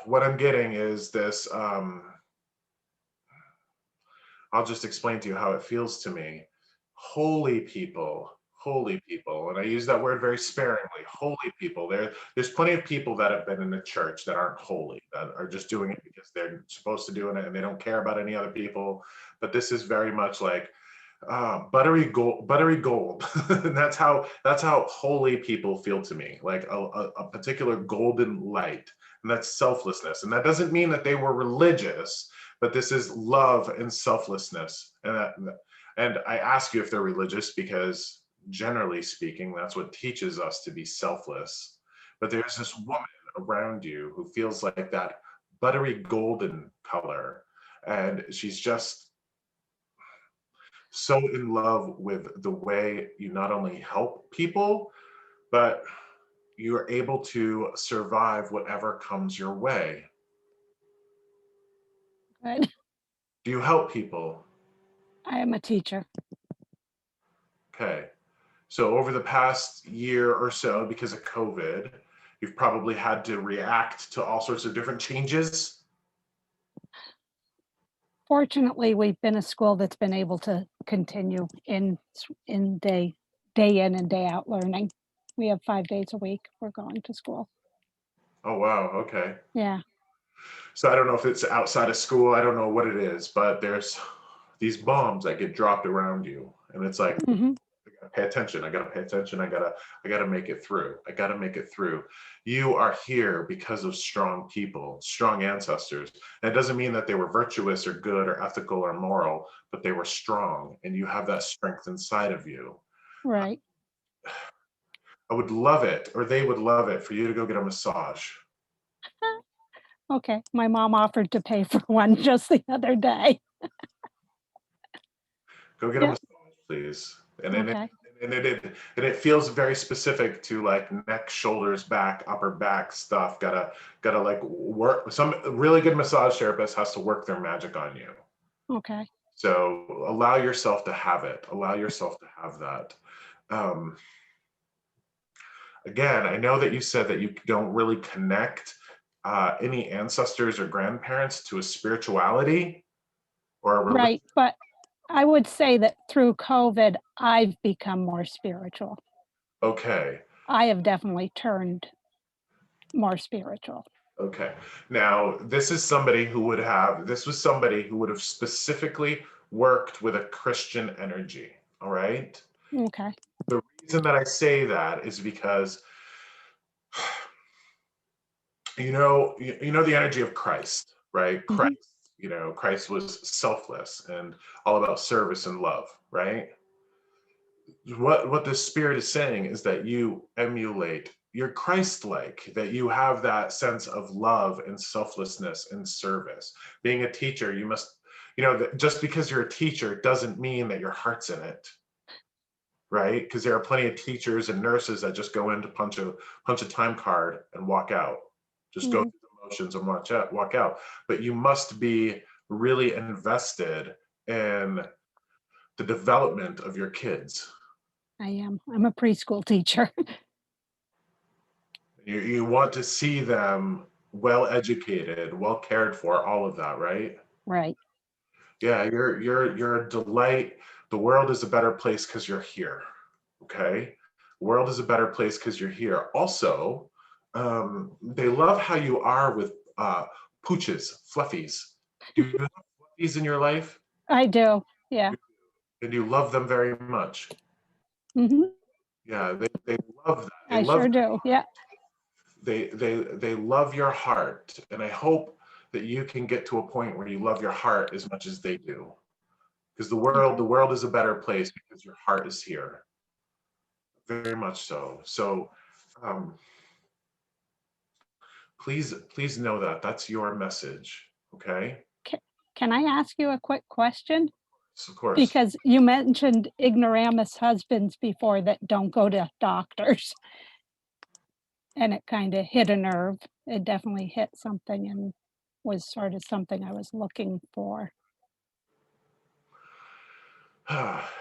what I'm getting is this I'll just explain to you how it feels to me. Holy people holy people, and I use that word very sparingly, holy people. There's plenty of people that have been in the church that aren't holy, that are just doing it because they're supposed to do it and they don't care about any other people. But this is very much like buttery gold. And that's how holy people feel to me, like a particular golden light, and that's selflessness. And that doesn't mean that they were religious, but this is love and selflessness. And I ask you if they're religious because generally speaking, that's what teaches us to be selfless. But there's this woman around you who feels like that buttery golden color, and she's just so in love with the way you not only help people, but you are able to survive whatever comes your way. Good. Do you help people? I am a teacher. Okay. So over the past year or so, because of COVID, you've probably had to react to all sorts of different changes. Fortunately, we've been a school that's been able to continue in day in and day out learning. We have 5 days a week we're going to school. Oh, wow. Okay. Yeah. So I don't know if it's outside of school. I don't know what it is, but there's these bombs that get dropped around you. And it's like, Hmm. I gotta pay attention. I gotta pay attention. I gotta make it through. I gotta make it through. You are here because of strong people, strong ancestors. And it doesn't mean that they were virtuous or good or ethical or moral, but they were strong, and you have that strength inside of you. Right. I would love it, or they would love it, for you to go get a massage. Okay. My mom offered to pay for one just the other day. Go get a Yeah. massage, please. And then Okay. it feels very specific to like neck, shoulders, back, upper back stuff. Gotta like work. Some really good massage therapist has to work their magic on you. Okay. So allow yourself to have it. Allow yourself to have that. Um, Again, I know that you said that you don't really connect any ancestors or grandparents to a spirituality or a religion. Right. But I would say that through COVID, I've become more spiritual. Okay. I have definitely turned more spiritual. Okay. Now, this was somebody who would have specifically worked with a Christian energy. All right. Okay. The reason that I say that is because, you know the energy of Christ, right? Hmm. Christ was selfless and all about service and love, right? What the spirit is saying is that you emulate, you're Christ-like, that you have that sense of love and selflessness and service. Being a teacher, you must, just because you're a teacher doesn't mean that your heart's in it, right? Because there are plenty of teachers and nurses that just go in to punch a time card and walk out, just go Hmm. through the motions and walk out. But you must be really invested in the development of your kids. I am. I'm a preschool teacher. You want to see them well educated, well cared for, all of that, right? Right. Yeah, you're a delight. The world is a better place because you're here. Okay, the world is a better place because you're here. Also, they love how you are with pooches, fluffies. Do you have fluffies in your life? I do. Yeah. And you love them very much. Hmm. Yeah, they love that. They I love sure do. Yeah. they love your heart, and I hope that you can get to a point where you love your heart as much as they do, because the Okay. world is a better place because your heart is here, very much so. So um, please know that that's your message. Okay. Can I ask you a quick question? So of course. Because you mentioned ignoramus husbands before that don't go to doctors, and it kind of hit a nerve. It definitely hit something and was sort of something I was looking for.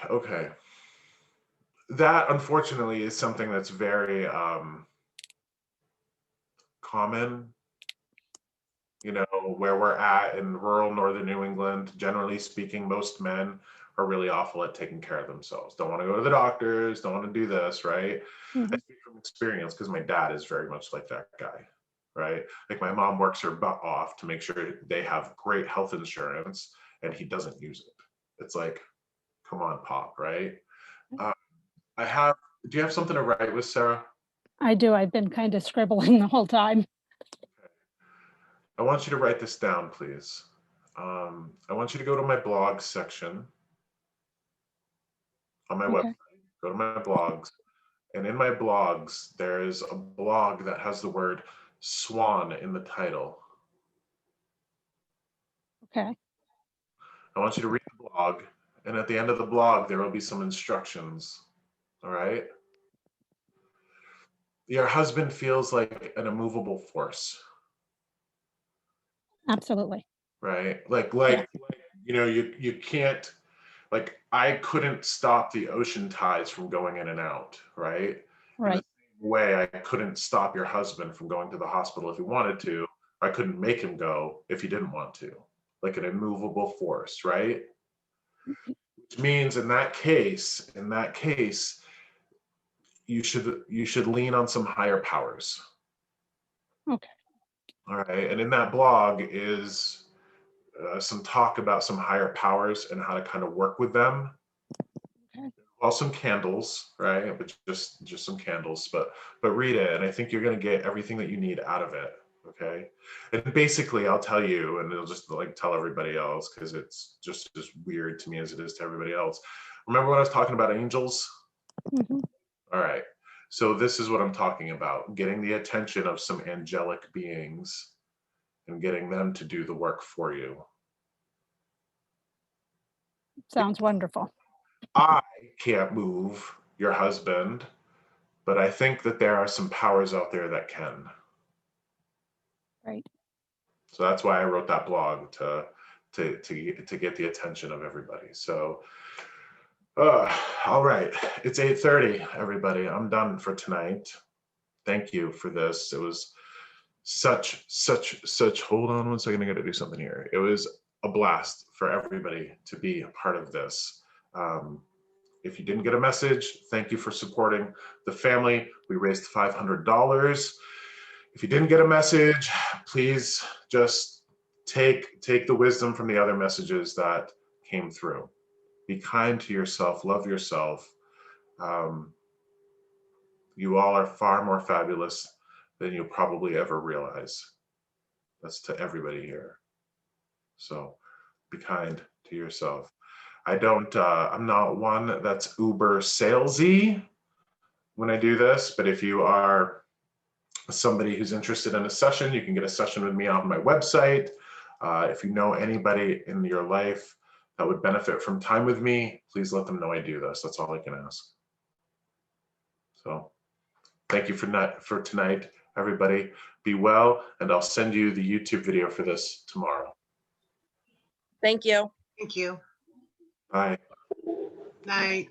Okay, that unfortunately is something that's very common. you know, where we're at in rural northern New England, generally speaking, most men are really awful at taking care of themselves. Don't want to go to the doctors, don't want to do this, right? I Mhm. speak from experience because my dad is very much like that guy, right? Like my mom works her butt off to make sure they have great health insurance and he doesn't use it. It's like, come on, Pop, right? Uh, do you have something to write with, Sarah? I do. I've been kind of scribbling the whole time. I want you to write this down, please. I want you to go to my blog section on my Okay. website. Go to my blogs. And in my blogs, there's a blog that has the word swan in the title. Okay. I want you to read the blog. And at the end of the blog, there will be some instructions. All right. Your husband feels like an immovable force, Absolutely. right? Like you know, you can't, like I couldn't stop the ocean tides from going in and out, right? In the Right. same way, I couldn't stop your husband from going to the hospital if he wanted to. I couldn't make him go if he didn't want to, like an immovable force, right? Which means in that case, you should lean on some higher powers. Okay. All right. And in that blog is some talk about some higher powers and how to kind of work with them. Okay. Well, some candles, right? But just some candles, but read it, and I think you're going to get everything that you need out of it. Okay. And basically, I'll tell you, and it'll just like tell everybody else because it's just as weird to me as it is to everybody else. Remember when I was talking about angels? Mhm. All right. So this is what I'm talking about: getting the attention of some angelic beings and getting them to do the work for you. Sounds wonderful. I can't move your husband, but I think that there are some powers out there that can. Right. So that's why I wrote that blog to get the attention of everybody. So, all right, it's 8:30, everybody. I'm done for tonight. Thank you for this. It was such. Hold on one second. I got to do something here. It was a blast for everybody to be a part of this. If you didn't get a message, thank you for supporting the family. We raised $500. If you didn't get a message, please just take the wisdom from the other messages that came through. Be kind to yourself, love yourself. You all are far more fabulous than you'll probably ever realize. That's to everybody here. So be kind to yourself. I'm not one that's uber salesy when I do this, but if you are somebody who's interested in a session, you can get a session with me on my website. If you know anybody in your life that would benefit from time with me, please let them know I do this. That's all I can ask. So thank you for tonight, everybody. Be well, and I'll send you the YouTube video for this tomorrow. Thank you. Thank you. Bye. Night.